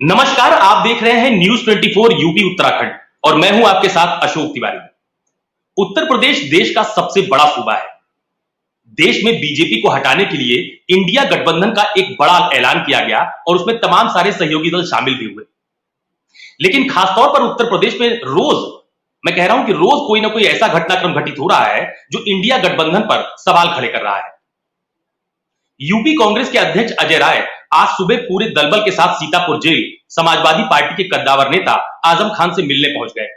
नमस्कार, आप देख रहे हैं न्यूज 24 यूपी उत्तराखंड और मैं हूं आपके साथ अशोक तिवारी। उत्तर प्रदेश देश का सबसे बड़ा सूबा है। देश में बीजेपी को हटाने के लिए इंडिया गठबंधन का एक बड़ा ऐलान किया गया और उसमें तमाम सारे सहयोगी दल शामिल भी हुए। लेकिन खासतौर पर उत्तर प्रदेश में रोज, मैं कह रहा हूं कि रोज कोई ना कोई ऐसा घटनाक्रम घटित हो रहा है जो इंडिया गठबंधन पर सवाल खड़े कर रहा है। यूपी कांग्रेस के अध्यक्ष अजय राय आज सुबह पूरे दलबल के साथ सीतापुर जेल समाजवादी पार्टी के कद्दावर नेता आजम खान से मिलने पहुंच गए।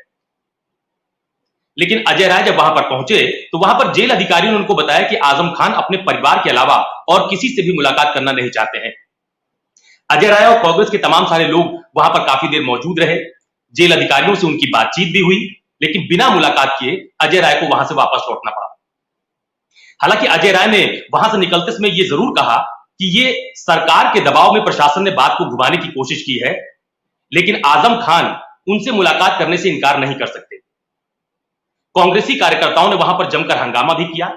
लेकिन अजय राय जब वहां पर पहुंचे तो वहां पर जेल अधिकारियों ने उनको बताया कि आजम खान अपने परिवार के अलावा और किसी से भी मुलाकात करना नहीं चाहते हैं। अजय राय और कांग्रेस के तमाम सारे लोग वहां पर काफी देर मौजूद रहे। जेल अधिकारियों से उनकी बातचीत भी हुई, लेकिन बिना मुलाकात किए अजय राय को वहां से वापस लौटना पड़ा। हालांकि अजय राय ने वहां से निकलते समय यह जरूर कहा कि ये सरकार के दबाव में प्रशासन ने बात को घुमाने की कोशिश की है, लेकिन आजम खान उनसे मुलाकात करने से इनकार नहीं कर सकते। कांग्रेसी कार्यकर्ताओं ने वहां पर जमकर हंगामा भी किया,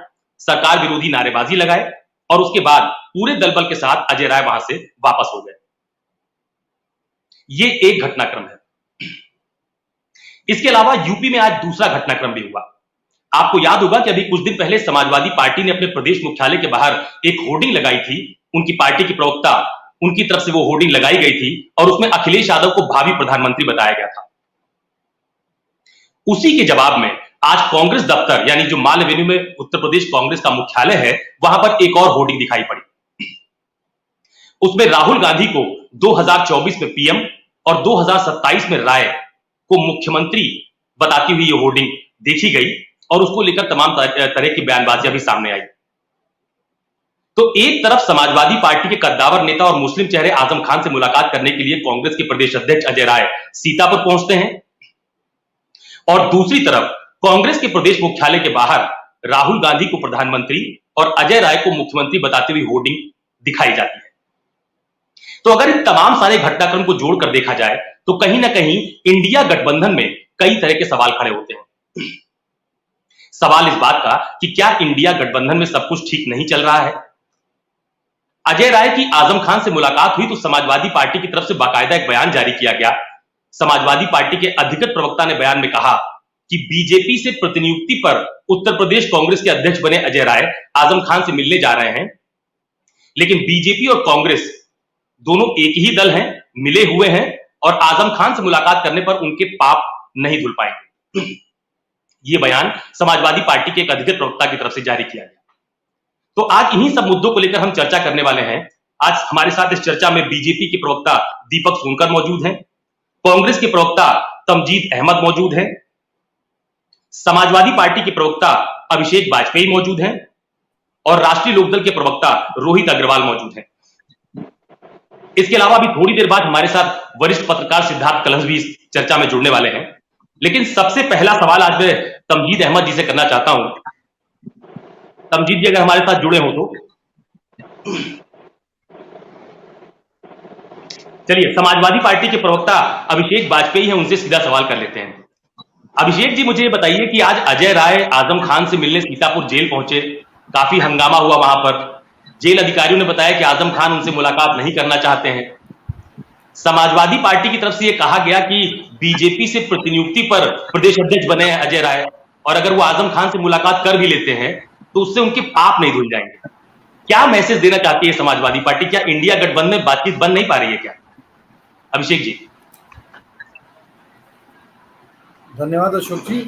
सरकार विरोधी नारेबाजी लगाए और उसके बाद पूरे दलबल के साथ अजय राय वहां से वापस हो गए। ये एक घटनाक्रम है। इसके अलावा यूपी में आज दूसरा घटनाक्रम भी हुआ। आपको याद होगा कि अभी कुछ दिन पहले समाजवादी पार्टी ने अपने प्रदेश मुख्यालय के बाहर एक होर्डिंग लगाई थी। उनकी पार्टी की प्रवक्ता, उनकी तरफ से वो होर्डिंग लगाई गई थी और उसमें अखिलेश यादव को भावी प्रधानमंत्री बताया गया था। उसी के जवाब में आज कांग्रेस दफ्तर, यानी जो माल एवेन्यू में उत्तर प्रदेश कांग्रेस का मुख्यालय है, वहां पर एक और होर्डिंग दिखाई पड़ी। उसमें राहुल गांधी को 2024 में पीएम और 2027 में राय को मुख्यमंत्री बताती हुई ये होर्डिंग देखी गई और उसको लेकर तमाम तरह की बयानबाजियां भी सामने आई। तो एक तरफ समाजवादी पार्टी के कद्दावर नेता और मुस्लिम चेहरे आजम खान से मुलाकात करने के लिए कांग्रेस के प्रदेश अध्यक्ष अजय राय सीतापुर पहुंचते हैं और दूसरी तरफ कांग्रेस के प्रदेश मुख्यालय के बाहर राहुल गांधी को प्रधानमंत्री और अजय राय को मुख्यमंत्री बताते हुए होर्डिंग दिखाई जाती है। तो अगर इन तमाम सारे घटनाक्रम को जोड़कर देखा जाए तो कहीं ना कहीं इंडिया गठबंधन में कई तरह के सवाल खड़े होते हैं। सवाल इस बात का कि क्या इंडिया गठबंधन में सब कुछ ठीक नहीं चल रहा है। अजय राय की आजम खान से मुलाकात हुई तो समाजवादी पार्टी की तरफ से बाकायदा एक बयान जारी किया गया। समाजवादी पार्टी के अधिकृत प्रवक्ता ने बयान में कहा कि बीजेपी से प्रतिनियुक्ति पर उत्तर प्रदेश कांग्रेस के अध्यक्ष बने अजय राय आजम खान से मिलने जा रहे हैं, लेकिन बीजेपी और कांग्रेस दोनों एक ही दल हैं, मिले हुए हैं और आजम खान से मुलाकात करने पर उनके पाप नहीं धुल पाएंगे। यह बयान समाजवादी पार्टी के एक अधिकृत प्रवक्ता की तरफ से जारी किया गया। तो आज इन्हीं सब मुद्दों को लेकर हम चर्चा करने वाले हैं। आज हमारे साथ इस चर्चा में बीजेपी के प्रवक्ता दीपक सोनकर मौजूद हैं, कांग्रेस के प्रवक्ता तमजीद अहमद मौजूद हैं, समाजवादी पार्टी के प्रवक्ता अभिषेक वाजपेयी मौजूद हैं और राष्ट्रीय लोकदल के प्रवक्ता रोहित अग्रवाल मौजूद हैं। इसके अलावा अभी थोड़ी देर बाद हमारे साथ वरिष्ठ पत्रकार सिद्धार्थ कलहस भी इस चर्चा में जुड़ने वाले हैं। लेकिन सबसे पहला सवाल आज मैं तमजीद अहमद जी से करना चाहता हूं। तमजीद जी अगर हमारे साथ जुड़े हो तो चलिए, समाजवादी पार्टी के प्रवक्ता अभिषेक वाजपेयी हैं, उनसे सीधा सवाल कर लेते हैं। अभिषेक जी, मुझे बताइए कि आज अजय राय आजम खान से मिलने सीतापुर जेल पहुंचे, काफी हंगामा हुआ वहां पर। जेल अधिकारियों ने बताया कि आजम खान उनसे मुलाकात नहीं करना चाहते हैं। समाजवादी पार्टी की तरफ से यह कहा गया कि बीजेपी से प्रतिनियुक्ति पर प्रदेश अध्यक्ष बने हैं अजय राय और अगर वो आजम खान से मुलाकात कर भी लेते हैं तो उससे उनके पाप नहीं धुल जाएंगे। क्या मैसेज देना चाहती है समाजवादी पार्टी? क्या इंडिया गठबंधन में बातचीत बन नहीं पा रही है क्या? अभिषेक जी। धन्यवाद अशोक जी।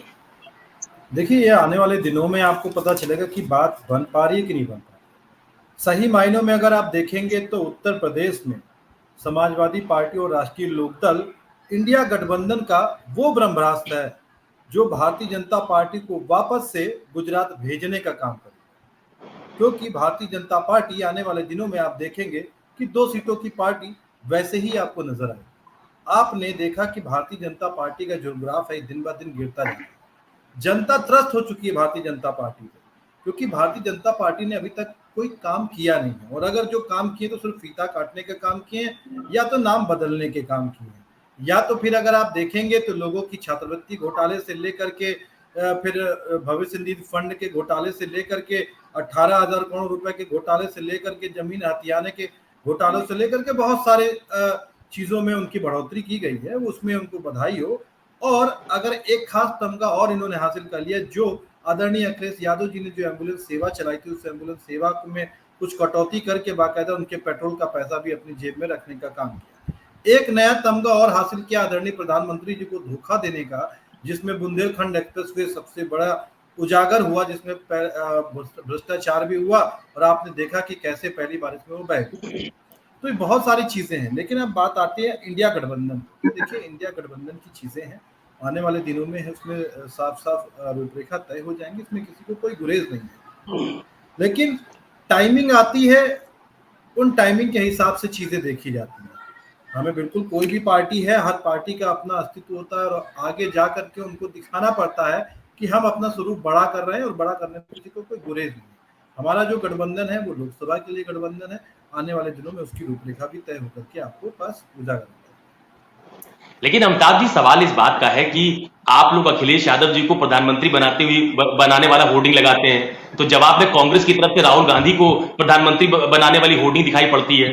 देखिए, ये आने वाले दिनों में आपको पता चलेगा कि बात बन पा रही है कि नहीं बन पा रही। सही मायनों में अगर आप देखेंगे तो उत्तर प्रदेश में समाजवादी पार्टी और राष्ट्रीय लोकदल इंडिया गठबंधन का वो ब्रह्मास्त्र है जो भारतीय जनता पार्टी को वापस से गुजरात भेजने का काम करेगा, क्योंकि भारतीय जनता पार्टी आने वाले दिनों में आप देखेंगे कि 2 सीटों की पार्टी वैसे ही आपको नजर आएगी। आपने देखा कि भारतीय जनता पार्टी का जो ग्राफ है दिन ब दिन गिरता जा रहा है। जनता त्रस्त हो चुकी है भारतीय जनता पार्टी से, क्योंकि भारतीय जनता पार्टी ने अभी तक कोई काम किया नहीं है और अगर जो काम किए तो सिर्फ फीता काटने के काम किए हैं या तो नाम बदलने के काम किए हैं, या तो फिर अगर आप देखेंगे तो लोगों की छात्रवृत्ति घोटाले से लेकर के फिर भविष्य निधि फंड के घोटाले से लेकर के 18,000 करोड़ रुपए के घोटाले से लेकर के जमीन हथियाने के घोटालों से लेकर के बहुत सारे चीज़ों में उनकी बढ़ोतरी की गई है, उसमें उनको बधाई हो। और अगर एक खास तमगा और इन्होंने हासिल कर लिया, जो आदरणीय अखिलेश यादव जी ने जो एम्बुलेंस सेवा चलाई थी, उस एम्बुलेंस सेवा में कुछ कटौती करके बाकायदा उनके पेट्रोल का पैसा भी अपनी जेब में रखने का काम किया। एक नया तमगा और हासिल किया आदरणीय प्रधानमंत्री जी को धोखा देने का, जिसमें बुंदेलखंड एक्सप्रेसवे सबसे बड़ा उजागर हुआ, जिसमें भ्रष्टाचार भी हुआ और आपने देखा कि कैसे पहली बारिश में वो बह गई। तो ये बहुत सारी चीजें हैं, लेकिन अब बात आती है इंडिया गठबंधन। तो देखिए, इंडिया गठबंधन की चीजें हैं, आने वाले दिनों में है, उसमें साफ साफ रूपरेखा तय हो जाएंगी, इसमें किसी को कोई गुरेज नहीं है। लेकिन टाइमिंग आती है, उन टाइमिंग के हिसाब से चीजें देखी जाती हैं। हमें बिल्कुल, कोई भी पार्टी है, हर पार्टी का अपना अस्तित्व होता है और आगे जा करके उनको दिखाना पड़ता है कि हम अपना स्वरूप बड़ा कर रहे हैं, और बड़ा करने में किसी को कोई गुरेज नहीं है। हमारा जो गठबंधन है वो लोकसभा के लिए गठबंधन है, आने वाले दिनों में उसकी रूपरेखा भी तय होकर के आपको पास उजागर होगा। लेकिन अमिताभ जी, सवाल इस बात का है कि आप लोग अखिलेश यादव जी को प्रधानमंत्री बनाने वाला होर्डिंग लगाते हैं, तो जवाब में कांग्रेस की तरफ से राहुल गांधी को प्रधानमंत्री बनाने वाली होर्डिंग दिखाई पड़ती है।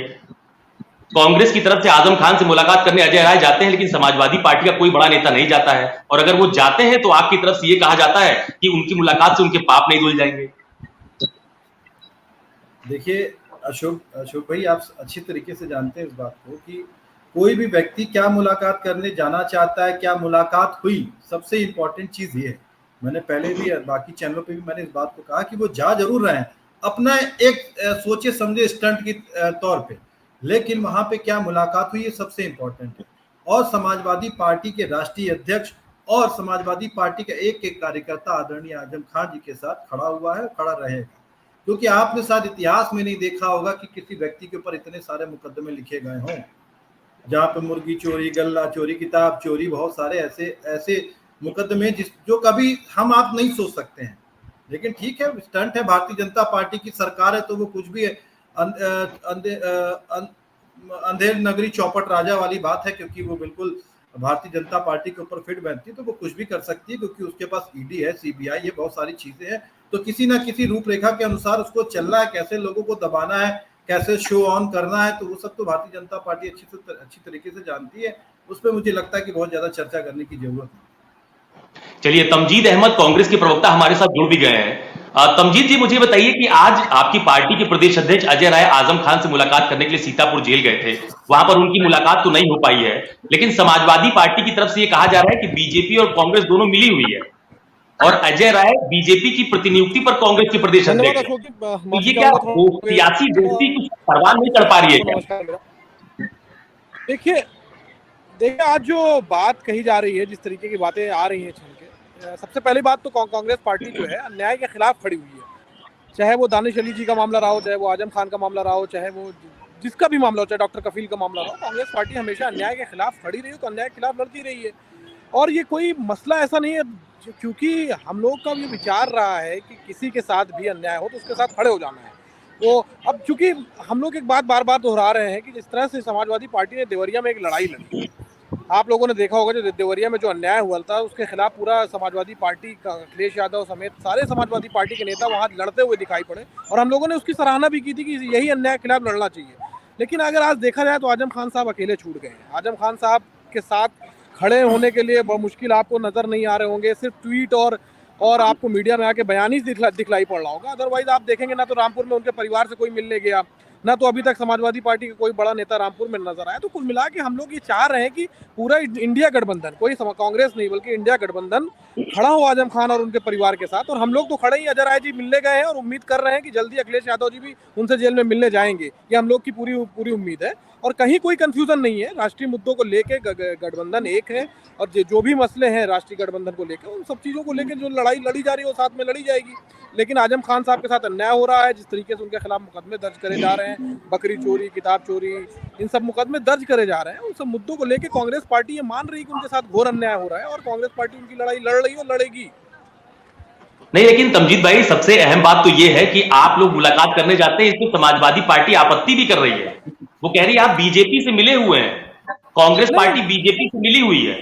कांग्रेस की तरफ से आजम खान से मुलाकात करने अजय राय जाते हैं, लेकिन समाजवादी पार्टी का कोई बड़ा नेता नहीं जाता है, और अगर वो जाते हैं तो आपकी तरफ से ये कहा जाता है कि उनकी मुलाकात से उनके पाप नहीं धुल जाएंगे। देखिए अशोक भाई, आप अच्छी तरीके से जानते हैं इस बात को कि कोई भी व्यक्ति क्या मुलाकात करने जाना चाहता है, क्या मुलाकात हुई, सबसे इंपॉर्टेंट चीज ये है। मैंने पहले भी बाकी चैनलों पे भी मैंने इस बात को कहा कि वो जा जरूर रहे हैं अपना एक सोचे समझे स्टंट की तौर पे, लेकिन वहां पे क्या मुलाकात हुई, ये सबसे इंपॉर्टेंट है। और समाजवादी पार्टी के राष्ट्रीय अध्यक्ष और समाजवादी पार्टी का एक एक कार्यकर्ता आदरणीय आजम खान जी के साथ खड़ा हुआ है, खड़ा रहेगा। क्योंकि आपने शायद इतिहास में नहीं देखा होगा कि किसी व्यक्ति के ऊपर इतने सारे मुकदमे लिखे गए हों, जहाँ पे मुर्गी चोरी, गल्ला चोरी, किताब चोरी, बहुत सारे ऐसे ऐसे मुकदमे जो कभी हम आप नहीं सोच सकते हैं। लेकिन ठीक है, स्टंट है, भारतीय जनता पार्टी की सरकार है, तो वो कुछ भी अंधेर नगरी चौपट राजा वाली बात है, क्योंकि वो बिल्कुल भारतीय जनता पार्टी के ऊपर फिट बैठती है, तो वो कुछ भी कर सकती है, क्योंकि उसके पास ईडी है, सीबीआई, ये बहुत सारी चीजें हैं। तो किसी ना किसी रूपरेखा के अनुसार उसको चलना है, कैसे लोगों को दबाना है, कैसे शो ऑन करना है, तो वो सब तो भारतीय जनता पार्टी अच्छी तरीके से जानती है। उस पर मुझे लगता है कि बहुत ज्यादा चर्चा करने की जरूरत नहीं। चलिए, तमजीद अहमद कांग्रेस के प्रवक्ता हमारे साथ जुड़ भी गए हैं। तमजीद जी, मुझे बताइए कि आज आपकी पार्टी के प्रदेश अध्यक्ष अजय राय आजम खान से मुलाकात करने के लिए सीतापुर जेल गए थे, वहां पर उनकी मुलाकात तो नहीं हो पाई है, लेकिन समाजवादी पार्टी की तरफ से यह कहा जा रहा है कि बीजेपी और कांग्रेस दोनों मिली हुई है, और अजय राय बीजेपी की प्रतिनियुक्ति पर कांग्रेस के प्रदेश अध्यक्ष, तो ये क्या सियासी दोस्ती कुछ परवाह नहीं कर पा रही है क्या? देखिए आज जो बात कही जा रही है, जिस तरीके की बातें आ रही हैं छल के, सबसे पहली बात तो कांग्रेस पार्टी जो है अन्याय के खिलाफ खड़ी हुई है। चाहे वो दानिश अली जी का मामला रहा हो, चाहे वो आजम खान का मामला रहा हो, चाहे वो जिसका भी मामला हो, चाहे डॉक्टर कफील का मामला रहा हो, कांग्रेस पार्टी हमेशा अन्याय के खिलाफ खड़ी रही है, तो अन्याय के खिलाफ लड़ती रही है। और ये कोई मसला ऐसा नहीं है, क्योंकि हम लोग का ये विचार रहा है कि किसी के साथ भी अन्याय हो तो उसके साथ खड़े हो जाना है। तो अब चूंकि हम लोग एक बात बार बार दोहरा रहे हैं कि जिस तरह से समाजवादी पार्टी ने देवरिया में एक लड़ाई लड़ी, आप लोगों ने देखा होगा, जो देवरिया में जो अन्याय हुआ था उसके खिलाफ पूरा समाजवादी पार्टी का, अखिलेश यादव समेत सारे समाजवादी पार्टी के नेता वहां लड़ते हुए दिखाई पड़े, और हम लोगों ने उसकी सराहना भी की थी कि यही अन्याय के खिलाफ लड़ना चाहिए। लेकिन अगर आज देखा जाए तो आजम खान साहब अकेले छूट गए हैं। आजम खान साहब के साथ खड़े होने के लिए बहुत मुश्किल आपको नजर नहीं आ रहे होंगे, सिर्फ ट्वीट और आपको मीडिया में आके बयान ही दिखलाई पड़ रहा होगा। अदरवाइज आप देखेंगे ना तो रामपुर में उनके परिवार से कोई मिलने गया, ना तो अभी तक समाजवादी पार्टी का कोई बड़ा नेता रामपुर में नजर आया। तो कुल मिला के हम लोग ये चाह रहे हैं कि पूरा इंडिया गठबंधन, कोई कांग्रेस नहीं बल्कि इंडिया गठबंधन खड़ा हो आजम खान और उनके परिवार के साथ। और हम लोग तो खड़े ही, अजय राय जी मिलने गए हैं और उम्मीद कर रहे हैं कि जल्दी अखिलेश यादव जी भी उनसे जेल में मिलने जाएंगे, ये हम लोग की पूरी उम्मीद है। और कहीं कोई कंफ्यूजन नहीं है, राष्ट्रीय मुद्दों को लेके गठबंधन एक है, और जो भी मसले हैं राष्ट्रीय गठबंधन को लेकर, उन सब चीज़ों को लेकर जो लड़ाई लड़ी जा रही है वो साथ में लड़ी जाएगी। लेकिन आजम खान साहब के साथ अन्याय हो रहा है, जिस तरीके से उनके खिलाफ मुकदमे दर्ज करे जा रहे हैं, बकरी चोरी, किताब चोरी, इन सब मुकदमे दर्ज करे जा रहे हैं, उन सब मुद्दों को लेकर कांग्रेस पार्टी ये मान रही है कि उनके साथ घोर अन्याय हो रहा है, और कांग्रेस पार्टी उनकी लड़ाई लड़ रही है और लड़ेगी। नहीं, लेकिन तमजीद भाई, सबसे अहम बात तो ये है कि आप लोग मुलाकात करने जाते हैं, इसमें समाजवादी पार्टी आपत्ति भी कर रही है। वो कह रही है आप बीजेपी से मिले हुए हैं, कांग्रेस पार्टी बीजेपी से मिली हुई है।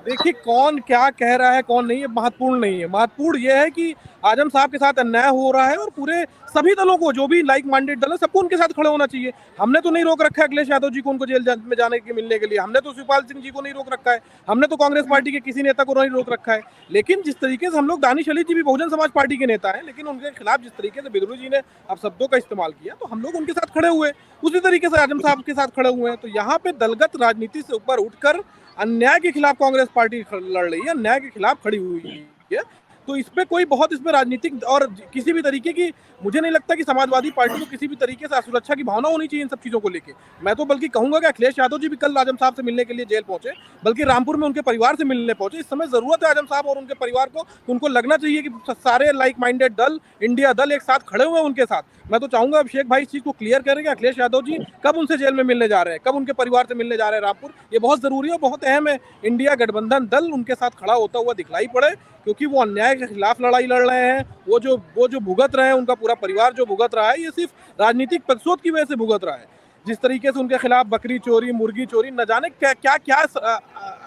देखिए, कौन क्या कह रहा है कौन नहीं, है महत्वपूर्ण नहीं है। महत्वपूर्ण यह है कि आजम साहब के साथ अन्याय हो रहा है और पूरे सभी दलों को, जो भी लाइक माइंडेड दल है, सबको उनके साथ खड़े होना चाहिए। हमने तो नहीं रोक रखा है अखिलेश यादव जी को उनको जेल में जाने के मिलने के लिए, हमने तो शिवपाल सिंह जी को नहीं रोक रखा है, हमने तो कांग्रेस पार्टी के किसी नेता को नहीं रोक रखा है। लेकिन जिस तरीके से हम लोग, दानिश अली जी भी बहुजन समाज पार्टी के नेता हैं, लेकिन उनके खिलाफ जिस तरीके से बिदरू जी ने अब शब्दों का इस्तेमाल किया, तो हम लोग उनके साथ खड़े हुए, उसी तरीके से आजम साहब के साथ खड़े हुए हैं। तो यहाँ पे दलगत राजनीति से ऊपर उठकर अन्याय के खिलाफ कांग्रेस पार्टी लड़ रही है, अन्याय के खिलाफ खड़ी हुई है। तो इस पे कोई बहुत इसमें राजनीतिक और किसी भी तरीके की, मुझे नहीं लगता कि समाजवादी पार्टी को किसी भी तरीके से असुरक्षा की भावना होनी चाहिए इन सब चीजों को लेके। मैं तो बल्कि कहूंगा कि अखिलेश यादव जी भी कल आजम साहब से मिलने के लिए जेल पहुंचे, बल्कि रामपुर में उनके परिवार से मिलने पहुंचे। इस समय जरूरत है आजम साहब और उनके परिवार को, उनको लगना चाहिए कि सारे लाइक माइंडेड दल, इंडिया दल एक साथ खड़े हुए हैं उनके साथ। मैं तो चाहूंगा अभिषेक भाई इस चीज को क्लियर करें कि अखिलेश यादव जी कब उनसे जेल में मिलने जा रहे हैं, कब उनके परिवार से मिलने जा रहे हैं रामपुर। ये बहुत जरूरी है और बहुत अहम है। इंडिया गठबंधन दल उनके साथ खड़ा होता हुआ दिखलाई पड़े, क्योंकि वो अन्याय के खिलाफ लड़ाई लड़ रहे हैं। वो जो भुगत रहे हैं, उनका पूरा परिवार जो भुगत रहा है, ये सिर्फ राजनीतिक प्रतिशोध की वजह से भुगत रहा है। जिस तरीके से उनके खिलाफ बकरी चोरी, मुर्गी चोरी, न जाने क्या क्या क्या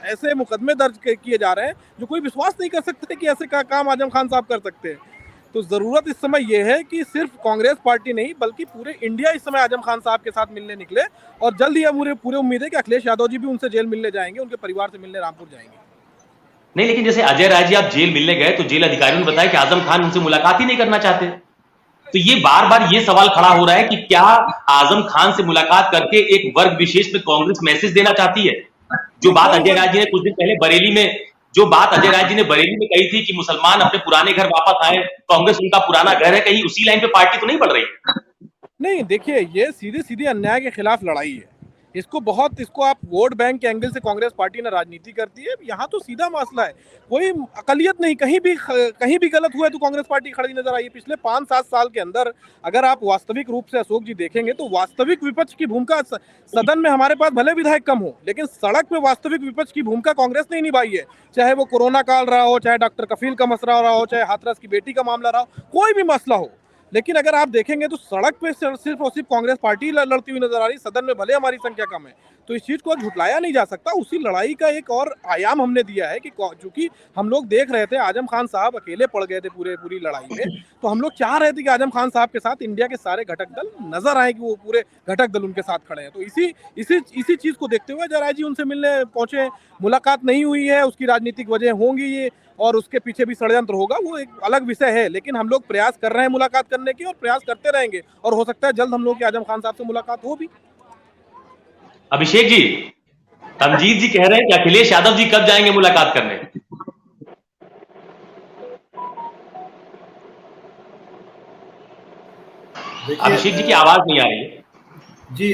ऐसे मुकदमे दर्ज किए जा रहे हैं जो कोई विश्वास नहीं कर सकते कि ऐसे काम आजम खान साहब कर सकते हैं। तो जरूरत इस समय यह है कि सिर्फ कांग्रेस पार्टी नहीं बल्कि पूरे इंडिया इस समय आजम खान साहब के साथ मिलने निकले, और जल्द ही पूरे उम्मीद है कि अखिलेश यादव जी भी उनसे जेल मिलने जाएंगे, उनके परिवार से मिलने रामपुर जाएंगे। नहीं, लेकिन जैसे अजय राय जी आप जेल मिलने गए तो जेल अधिकारियों ने बताया कि आजम खान उनसे मुलाकात ही नहीं करना चाहते। तो ये बार बार ये सवाल खड़ा हो रहा है कि क्या आजम खान से मुलाकात करके एक वर्ग विशेष में कांग्रेस मैसेज देना चाहती है? जो बात अजय राय जी ने कुछ दिन पहले बरेली में, जो बात अजय राय जी ने बरेली में कही थी कि मुसलमान अपने पुराने घर वापस आए, कांग्रेस उनका पुराना घर है, कहीं उसी लाइन पे पार्टी तो नहीं बढ़ रही? नहीं, देखिए, ये सीधे सीधे अन्याय के खिलाफ लड़ाई है। इसको आप वोट बैंक के एंगल से कांग्रेस पार्टी ने राजनीति करती है। यहाँ तो सीधा मसला है, कोई अकलियत नहीं, कहीं भी गलत हुआ है तो कांग्रेस पार्टी खड़ी नजर आई है। पिछले 5-7 साल के अंदर अगर आप वास्तविक रूप से अशोक जी देखेंगे तो वास्तविक विपक्ष की भूमिका, सदन में हमारे पास भले विधायक कम हो, लेकिन सड़क पे वास्तविक विपक्ष की भूमिका कांग्रेस ने ही निभाई है। चाहे वो कोरोना काल रहा हो, चाहे डॉक्टर कफील का मसला रहा हो, चाहे हाथरस की बेटी का मामला रहा हो, कोई भी मसला हो। लेकिन अगर आप देखेंगे तो सड़क पे सिर्फ और सिर्फ कांग्रेस पार्टी लड़ती हुई नजर आ रही। सदन में भले हमारी संख्या कम है, तो इस चीज को झुटलाया नहीं जा सकता। उसी लड़ाई का एक और आयाम हमने दिया है कि चूंकि हम लोग देख रहे थे आजम खान साहब अकेले पड़ गए थे पूरी लड़ाई में, तो हम लोग चाह रहे थे कि आजम खान साहब के साथ इंडिया के सारे घटक दल नजर आए, कि वो पूरे घटक दल उनके साथ खड़े हैं। तो इसी चीज को देखते हुए जराय जी उनसे मिलने पहुंचे, मुलाकात नहीं हुई है, उसकी राजनीतिक वजह होंगी ये, और उसके पीछे भी षड्यंत्र होगा, वो एक अलग विषय है। लेकिन हम लोग प्रयास कर रहे हैं मुलाकात करने की, और प्रयास करते रहेंगे, और हो सकता है जल्द हम लोग की आजम खान साहब से मुलाकात हो भी। अभिषेक जी, तमजीद जी कह रहे हैं कि अखिलेश यादव जी कब जाएंगे मुलाकात करने? अभिषेक जी की आवाज नहीं आ रही है जी।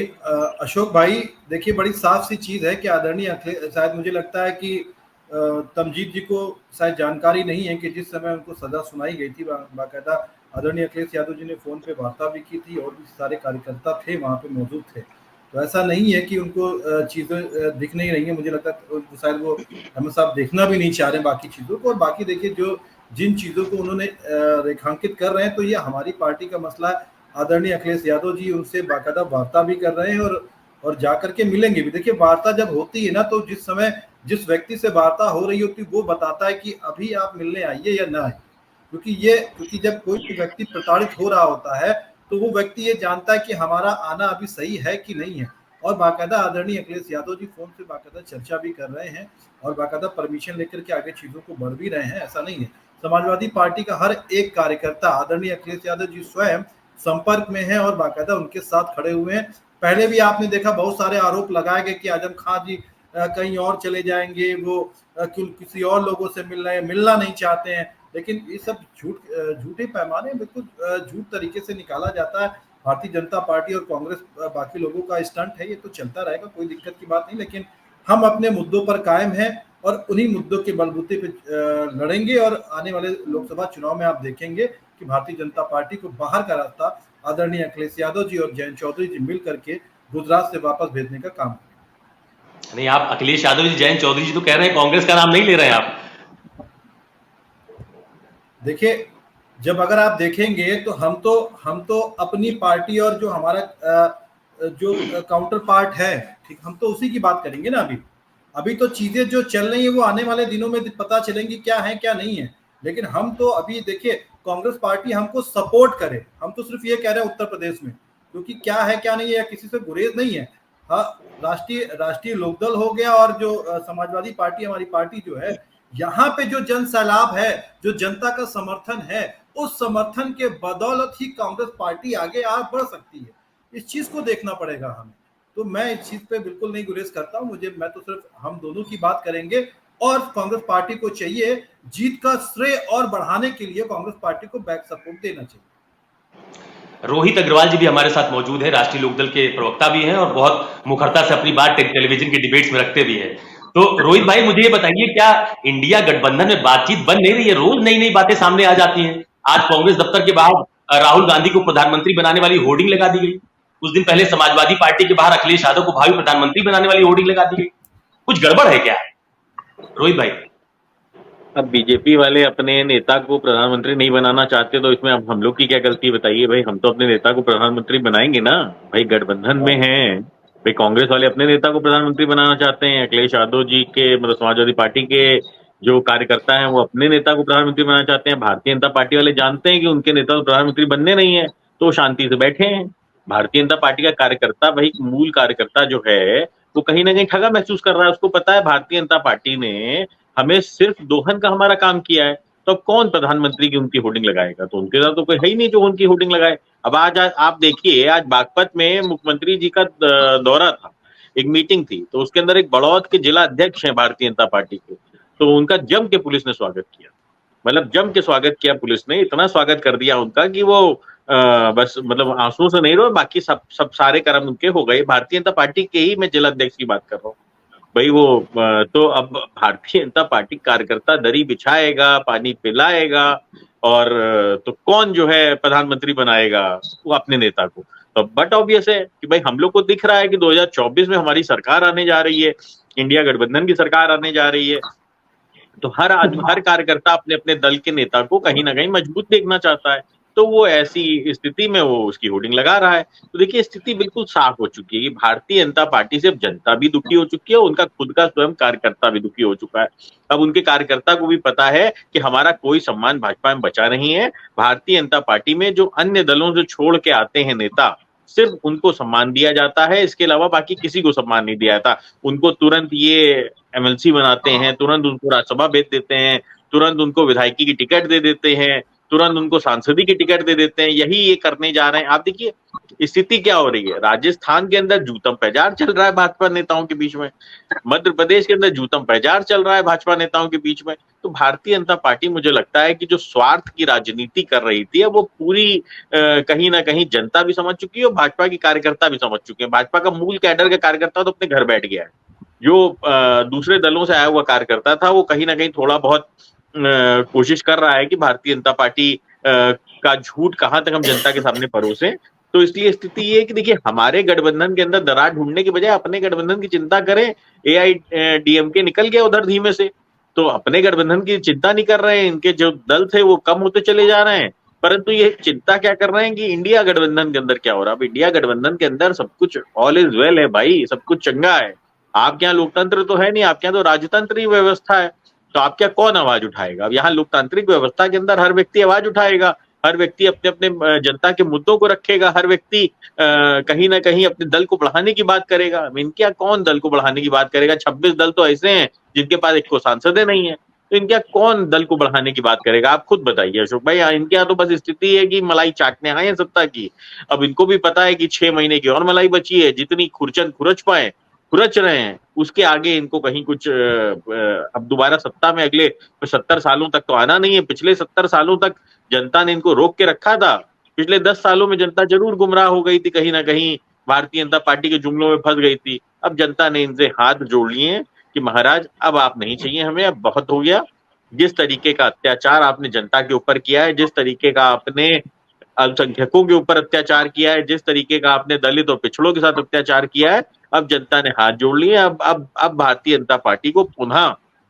अशोक भाई, देखिए, बड़ी साफ सी चीज है कि आदरणीय अखिलेश, शायद मुझे लगता है कि तमजीद जी को शायद जानकारी नहीं है कि जिस समय उनको सजा सुनाई गई थी, बाकायदा आदरणीय अखिलेश यादव जी ने फोन पे वार्ता भी की थी और भी सारे कार्यकर्ता थे वहाँ पे मौजूद थे। तो ऐसा नहीं है कि उनको चीज़ें दिख नहीं रही हैं। मुझे लगता है शायद वो अहमद साहब देखना भी नहीं चाह रहे बाकी चीज़ों को। और बाकी देखिए, जिन चीज़ों को उन्होंने रेखांकित कर रहे हैं, तो ये हमारी पार्टी का मसला है। आदरणीय अखिलेश यादव जी उनसे बाकायदा वार्ता भी कर रहे हैं और जाकर के मिलेंगे भी। देखिए, वार्ता जब होती है ना, तो जिस समय जिस व्यक्ति से वार्ता हो रही होती है वो बताता है कि अभी आप मिलने आइए या ना आइए, क्योंकि जब कोई व्यक्ति प्रताड़ित हो रहा होता है तो वो व्यक्ति ये जानता है कि हमारा आना अभी सही है कि नहीं है। और बाकायदा आदरणीय अखिलेश यादव जी फोन से बाकायदा चर्चा भी कर रहे हैं और बाकायदा परमिशन लेकर के आगे चीजों को बढ़ भी रहे हैं। ऐसा नहीं है, समाजवादी पार्टी का हर एक कार्यकर्ता आदरणीय अखिलेश यादव जी स्वयं संपर्क में है और बाकायदा उनके साथ खड़े हुए हैं। पहले भी आपने देखा, बहुत सारे आरोप लगाए गए कि आजम खान जी कहीं और चले जाएंगे, वो किसी और लोगों से मिलना नहीं चाहते हैं। लेकिन ये सब झूठे पैमाने, बिल्कुल झूठ तरीके से निकाला जाता है। भारतीय जनता पार्टी और कांग्रेस बाकी लोगों का स्टंट है, ये तो चलता रहेगा, कोई दिक्कत की बात नहीं। लेकिन हम अपने मुद्दों पर कायम हैं और उन्हीं मुद्दों के बलबूते पे लड़ेंगे। और आने वाले लोकसभा चुनाव में आप देखेंगे कि भारतीय जनता पार्टी को बाहर का रास्ता आदरणीय अखिलेश यादव जी और जयंत चौधरी जी मिल करके गुजरात से वापस भेजने का काम। नहीं, आप अखिलेश यादव जी, जयंत चौधरी जी तो कह रहे हैं, कांग्रेस का नाम नहीं ले रहे हैं आप। देखिए, जब अगर आप देखेंगे तो हम तो अपनी पार्टी और जो हमारा जो काउंटर पार्ट है, ठीक, हम तो उसी की बात करेंगे ना। अभी तो चीजें जो चल रही है वो आने वाले दिनों में पता चलेंगी क्या है क्या नहीं है। लेकिन हम तो अभी देखिए, कांग्रेस पार्टी हमको सपोर्ट करे। हम तो सिर्फ ये कह रहे हैं उत्तर प्रदेश में, क्योंकि क्या है क्या नहीं है, या किसी से गुरेज नहीं है। हाँ, राष्ट्रीय लोकदल हो गया और जो समाजवादी पार्टी हमारी पार्टी जो है, यहाँ पे जो जन सैलाब है, जो जनता का समर्थन है, उस समर्थन के बदौलत ही कांग्रेस पार्टी आगे आ बढ़ सकती है। इस चीज को देखना पड़ेगा हमें। तो मैं इस चीज पे बिल्कुल नहीं गुरेज करता हूँ। मैं तो सिर्फ हम दोनों की बात करेंगे, और कांग्रेस पार्टी को चाहिए जीत का श्रेय और बढ़ाने के लिए कांग्रेस पार्टी को बैक सपोर्ट देना चाहिए। रोहित अग्रवाल जी भी हमारे साथ मौजूद है, राष्ट्रीय लोकदल के प्रवक्ता भी हैं और बहुत मुखरता से अपनी बात टेलीविजन के डिबेट्स में रखते भी हैं। तो रोहित भाई, मुझे ये बताइए, क्या इंडिया गठबंधन में बातचीत बन नहीं रही है? रोज नई नई बातें सामने आ जाती हैं। आज कांग्रेस दफ्तर के बाहर राहुल गांधी को प्रधानमंत्री बनाने वाली होर्डिंग लगा दी गई। कुछ दिन पहले समाजवादी पार्टी के बाहर अखिलेश यादव को भावी प्रधानमंत्री बनाने वाली होर्डिंग लगा दी गई। कुछ गड़बड़ है क्या रोहित भाई? अब बीजेपी वाले अपने नेता को प्रधानमंत्री नहीं बनाना चाहते, तो इसमें अब हम लोग की क्या गलती बताइए भाई? हम तो अपने नेता को प्रधानमंत्री बनाएंगे ना भाई, गठबंधन में हैं भाई। कांग्रेस वाले अपने नेता को प्रधानमंत्री बनाना चाहते हैं, अखिलेश यादव जी के मतलब समाजवादी पार्टी के जो कार्यकर्ता हैं वो अपने नेता को प्रधानमंत्री बनाना चाहते हैं। भारतीय जनता पार्टी वाले जानते हैं कि उनके नेता को प्रधानमंत्री बनने नहीं है, तो शांति से बैठे हैं। भारतीय जनता पार्टी का कार्यकर्ता भाई, मूल कार्यकर्ता जो है वो कहीं ना कहीं ठगा महसूस कर रहा है। उसको पता है भारतीय जनता पार्टी ने हमें सिर्फ दोहन का हमारा काम किया है, तो अब कौन प्रधानमंत्री की उनकी होर्डिंग लगाएगा? तो उनके साथ तो कोई है ही नहीं जो उनकी होर्डिंग लगाए। अब आज आप देखिए, आज बागपत में मुख्यमंत्री जी का दौरा था, एक मीटिंग थी, तो उसके अंदर एक बड़ौद के जिला अध्यक्ष हैं भारतीय जनता पार्टी के, तो उनका जम के पुलिस ने स्वागत किया। मतलब जम के स्वागत किया पुलिस ने, इतना स्वागत कर दिया उनका कि वो बस मतलब आंसुओं से नहीं रहे, बाकी सब सारे कर्म उनके हो गए। भारतीय जनता पार्टी के ही मैं जिला अध्यक्ष की बात कर रहा हूँ भाई। वो तो अब भारतीय जनता पार्टी कार्यकर्ता दरी बिछाएगा, पानी पिलाएगा, और तो कौन जो है प्रधानमंत्री बनाएगा वो अपने नेता को? तो बट ऑब्वियस है कि भाई हम लोग को दिख रहा है कि 2024 में हमारी सरकार आने जा रही है, इंडिया गठबंधन की सरकार आने जा रही है, तो हर कार्यकर्ता अपने अपने दल के नेता को कहीं ना कहीं मजबूत देखना चाहता है, तो वो ऐसी स्थिति में वो उसकी होर्डिंग लगा रहा है। तो देखिए, स्थिति बिल्कुल साफ हो चुकी है कि भारतीय जनता पार्टी से अब जनता भी दुखी हो चुकी है, उनका खुद का स्वयं कार्यकर्ता भी दुखी हो चुका है। अब उनके कार्यकर्ता को भी पता है कि हमारा कोई सम्मान भाजपा में बचा नहीं है। भारतीय जनता पार्टी में जो अन्य दलों से छोड़ के आते हैं नेता, सिर्फ उनको सम्मान दिया जाता है, इसके अलावा बाकी किसी को सम्मान नहीं दिया जाता। उनको तुरंत ये एमएलसी बनाते हैं, तुरंत उनको राज्यसभा भेज देते हैं, तुरंत उनको विधायकी की टिकट दे देते हैं, तुरंत उनको सांसदी की टिकट दे देते हैं। यही ये करने जा रहे हैं। आप देखिए स्थिति क्या हो रही है। राजस्थान के अंदर जूतम पैजार चल रहा है भाजपा नेताओं के बीच में, मध्य प्रदेश के अंदर जूतम पैजार चल रहा है भाजपा नेताओं के बीच में। तो भारतीय जनता पार्टी मुझे लगता है कि जो स्वार्थ की राजनीति कर रही थी, वो पूरी कहीं ना कहीं जनता भी समझ चुकी है और भाजपा की कार्यकर्ता भी समझ चुके हैं। भाजपा का मूल कैडर का कार्यकर्ता तो अपने घर बैठ गया है। जो दूसरे दलों से आया हुआ कार्यकर्ता था, वो कहीं ना कहीं थोड़ा बहुत कोशिश कर रहा है कि भारतीय जनता पार्टी का झूठ कहां तक हम जनता के सामने परोसे। तो इसलिए स्थिति ये है कि देखिए, हमारे गठबंधन के अंदर दरार ढूंढने की बजाय अपने गठबंधन की चिंता करें। AIADMK निकल गया उधर धीमे से, तो अपने गठबंधन की चिंता नहीं कर रहे हैं। इनके जो दल थे वो कम होते चले जा रहे हैं, परंतु ये चिंता क्या कर रहे हैं कि इंडिया गठबंधन के अंदर क्या हो रहा है। अब इंडिया गठबंधन के अंदर सब कुछ ऑल इज वेल है भाई, सब कुछ चंगा है। आपके यहाँ लोकतंत्र तो है नहीं, आपके यहाँ तो राजतंत्र ही व्यवस्था है, तो आप क्या कौन आवाज उठाएगा? अब यहाँ लोकतांत्रिक व्यवस्था के अंदर हर व्यक्ति आवाज उठाएगा, हर व्यक्ति अपने अपने जनता के मुद्दों को रखेगा, हर व्यक्ति कहीं ना कहीं अपने दल को बढ़ाने की बात करेगा। इनके यहाँ कौन दल को बढ़ाने की बात करेगा? 26 दल तो ऐसे हैं जिनके पास एक को सांसदें नहीं है, तो इनके यहाँ कौन दल को बढ़ाने की बात करेगा? आप खुद बताइए अशोक भाई। इनके यहाँ तो बस स्थिति है कि मलाई चाटने आए हैं सत्ता की। अब इनको भी पता है कि 6 महीने की और मलाई बची है, जितनी खुरचन खुरच पाए खुरच रहे हैं, उसके आगे इनको कहीं कुछ अब दोबारा सत्ता में अगले 70 सालों तक तो आना नहीं है। पिछले 70 सालों तक जनता ने इनको रोक के रखा था। पिछले 10 सालों में जनता जरूर गुमराह हो गई थी, कहीं ना कहीं भारतीय जनता पार्टी के जुमलों में फंस गई थी। अब जनता ने इनसे हाथ जोड़ लिए कि महाराज अब आप नहीं चाहिए हमें, अब बहुत हो गया। जिस तरीके का अत्याचार आपने जनता के ऊपर किया है, जिस तरीके का आपने अल्पसंख्यकों के ऊपर अत्याचार किया है, जिस तरीके का आपने दलित और पिछड़ों के साथ अत्याचार किया है, अब जनता ने हाथ जोड़ लिए। अब भारतीय जनता पार्टी को पुनः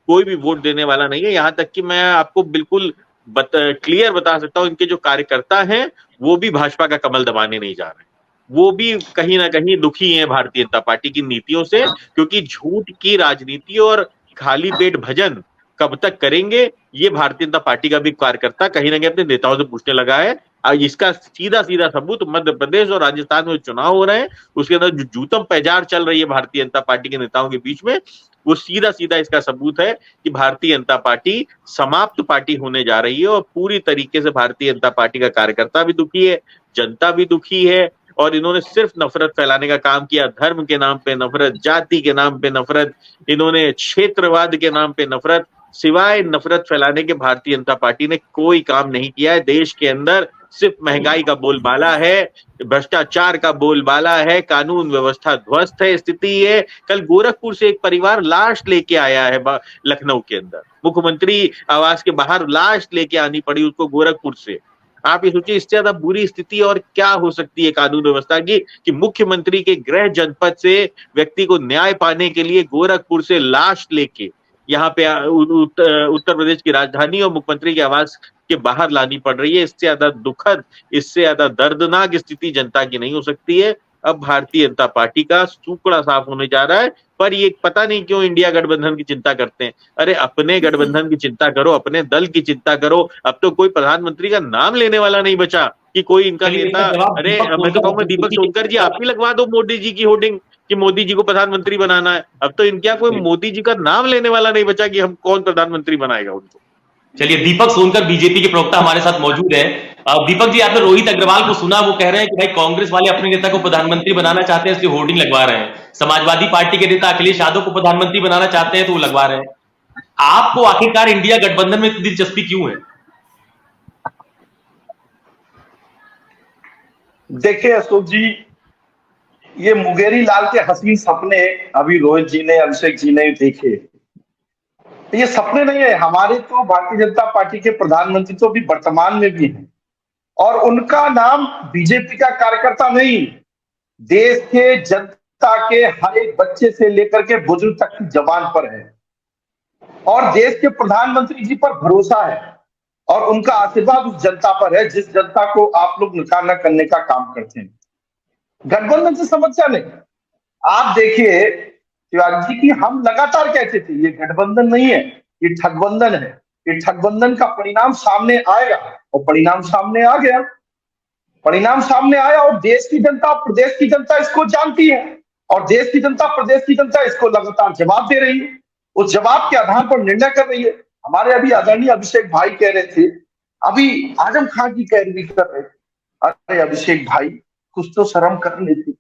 कोई भी वोट देने वाला नहीं है। यहाँ तक कि मैं आपको बिल्कुल क्लियर बता सकता हूँ, इनके जो कार्यकर्ता हैं वो भी भाजपा का कमल दबाने नहीं जा रहे, वो भी कहीं ना कहीं दुखी हैं भारतीय जनता पार्टी की नीतियों से, क्योंकि झूठ की राजनीति और खाली पेट भजन, कब तक करेंगे, ये भारतीय जनता पार्टी का भी कार्यकर्ता कहीं ना कहीं अपने नेताओं से पूछने लगा है। और इसका सीधा सीधा सबूत मध्य प्रदेश और राजस्थान में चुनाव हो रहे हैं, उसके अंदर जो जूतम पैजार चल रही है भारतीय जनता पार्टी के नेताओं के बीच में, वो सीधा सीधा इसका सबूत है कि भारतीय जनता पार्टी समाप्त पार्टी होने जा रही है। और पूरी तरीके से भारतीय जनता पार्टी का कार्यकर्ता भी दुखी है, जनता भी दुखी है, और इन्होंने सिर्फ नफरत फैलाने का काम किया। धर्म के नाम पे नफरत, जाति के नाम पे नफरत, इन्होंने क्षेत्रवाद के नाम पे नफरत, सिवाय नफरत फैलाने के भारतीय जनता पार्टी ने कोई काम नहीं किया है। देश के अंदर सिर्फ महंगाई का बोलबाला है, भ्रष्टाचार का बोलबाला है, कानून व्यवस्था ध्वस्त है, स्थिति है। कल गोरखपुर से एक परिवार लाश लेके आया है लखनऊ के अंदर, मुख्यमंत्री आवास के बाहर लाश लेके आनी पड़ी उसको गोरखपुर से। आप ये सोचिए, इससे ज्यादा बुरी स्थिति और क्या हो सकती है कानून व्यवस्था की, कि मुख्यमंत्री के गृह जनपद से व्यक्ति को न्याय पाने के लिए गोरखपुर से लाश लेके यहाँ पे उत्तर प्रदेश की राजधानी और मुख्यमंत्री के आवास के बाहर लानी पड़ रही है। इससे ज्यादा दुखद, इससे ज्यादा दर्दनाक स्थिति जनता की नहीं हो सकती है। अब भारतीय जनता पार्टी का सूखड़ा साफ होने जा रहा है, पर ये पता नहीं क्यों इंडिया गठबंधन की चिंता करते हैं। अरे अपने गठबंधन की चिंता करो, अपने दल की चिंता करो। अब तो कोई प्रधानमंत्री का नाम लेने वाला नहीं बचा कि कोई इनका नेता। अरे मैं तो कहूंगा दीपक सोनकर जी, आप ही लगवा दो मोदी जी की होर्डिंग कि मोदी जी को प्रधानमंत्री बनाना है। अब तो इनका कोई मोदी जी का नाम लेने वाला नहीं बचा कि हम कौन प्रधानमंत्री बनाएगा उनको। चलिए, दीपक सोनकर बीजेपी के प्रवक्ता हमारे साथ मौजूद है। दीपक जी, आपने रोहित अग्रवाल को सुना, वो कह रहे हैं कि भाई कांग्रेस वाले अपने नेता को प्रधानमंत्री बनाना चाहते हैं, इसलिए होर्डिंग लगवा रहे हैं। समाजवादी पार्टी के नेता अखिलेश यादव को प्रधानमंत्री बनाना चाहते हैं तो वो लगवा रहे हैं। आपको आखिरकार इंडिया गठबंधन में इतनी दिलचस्पी क्यों है? देखिए अशोक जी, ये मुंगेरी लाल के हसीन सपने अभी रोहित जी ने, अभिषेक जी ने देखे, ये सपने नहीं है। हमारे तो भारतीय जनता पार्टी के प्रधानमंत्री तो अभी वर्तमान में भी हैं, और उनका नाम बीजेपी का कार्यकर्ता नहीं, देश के जनता के हर एक बच्चे से लेकर के बुजुर्ग तक की जबान पर है, और देश के प्रधानमंत्री जी पर भरोसा है, और उनका आशीर्वाद उस जनता पर है जिस जनता को आप लोग नकारना करने का काम करते हैं। गठबंधन से समस्या नहीं। आप देखिए शिवाजी जी की हम लगातार कहते थे ये गठबंधन नहीं है, ये ठगबंधन है। ये ठगबंधन का परिणाम सामने आएगा, और परिणाम सामने आ गया। परिणाम सामने आया, और देश की जनता, प्रदेश की जनता इसको जानती है, और देश की जनता, प्रदेश की जनता इसको लगातार जवाब दे रही है। उस जवाब के आधार पर निर्णय कर रही है। हमारे अभी आदरणीय अभिषेक भाई कह रहे थे, अभी आजम खान की पैरवी कर रहे थे। अरे अभिषेक भाई, कुछ तो शर्म कर लेते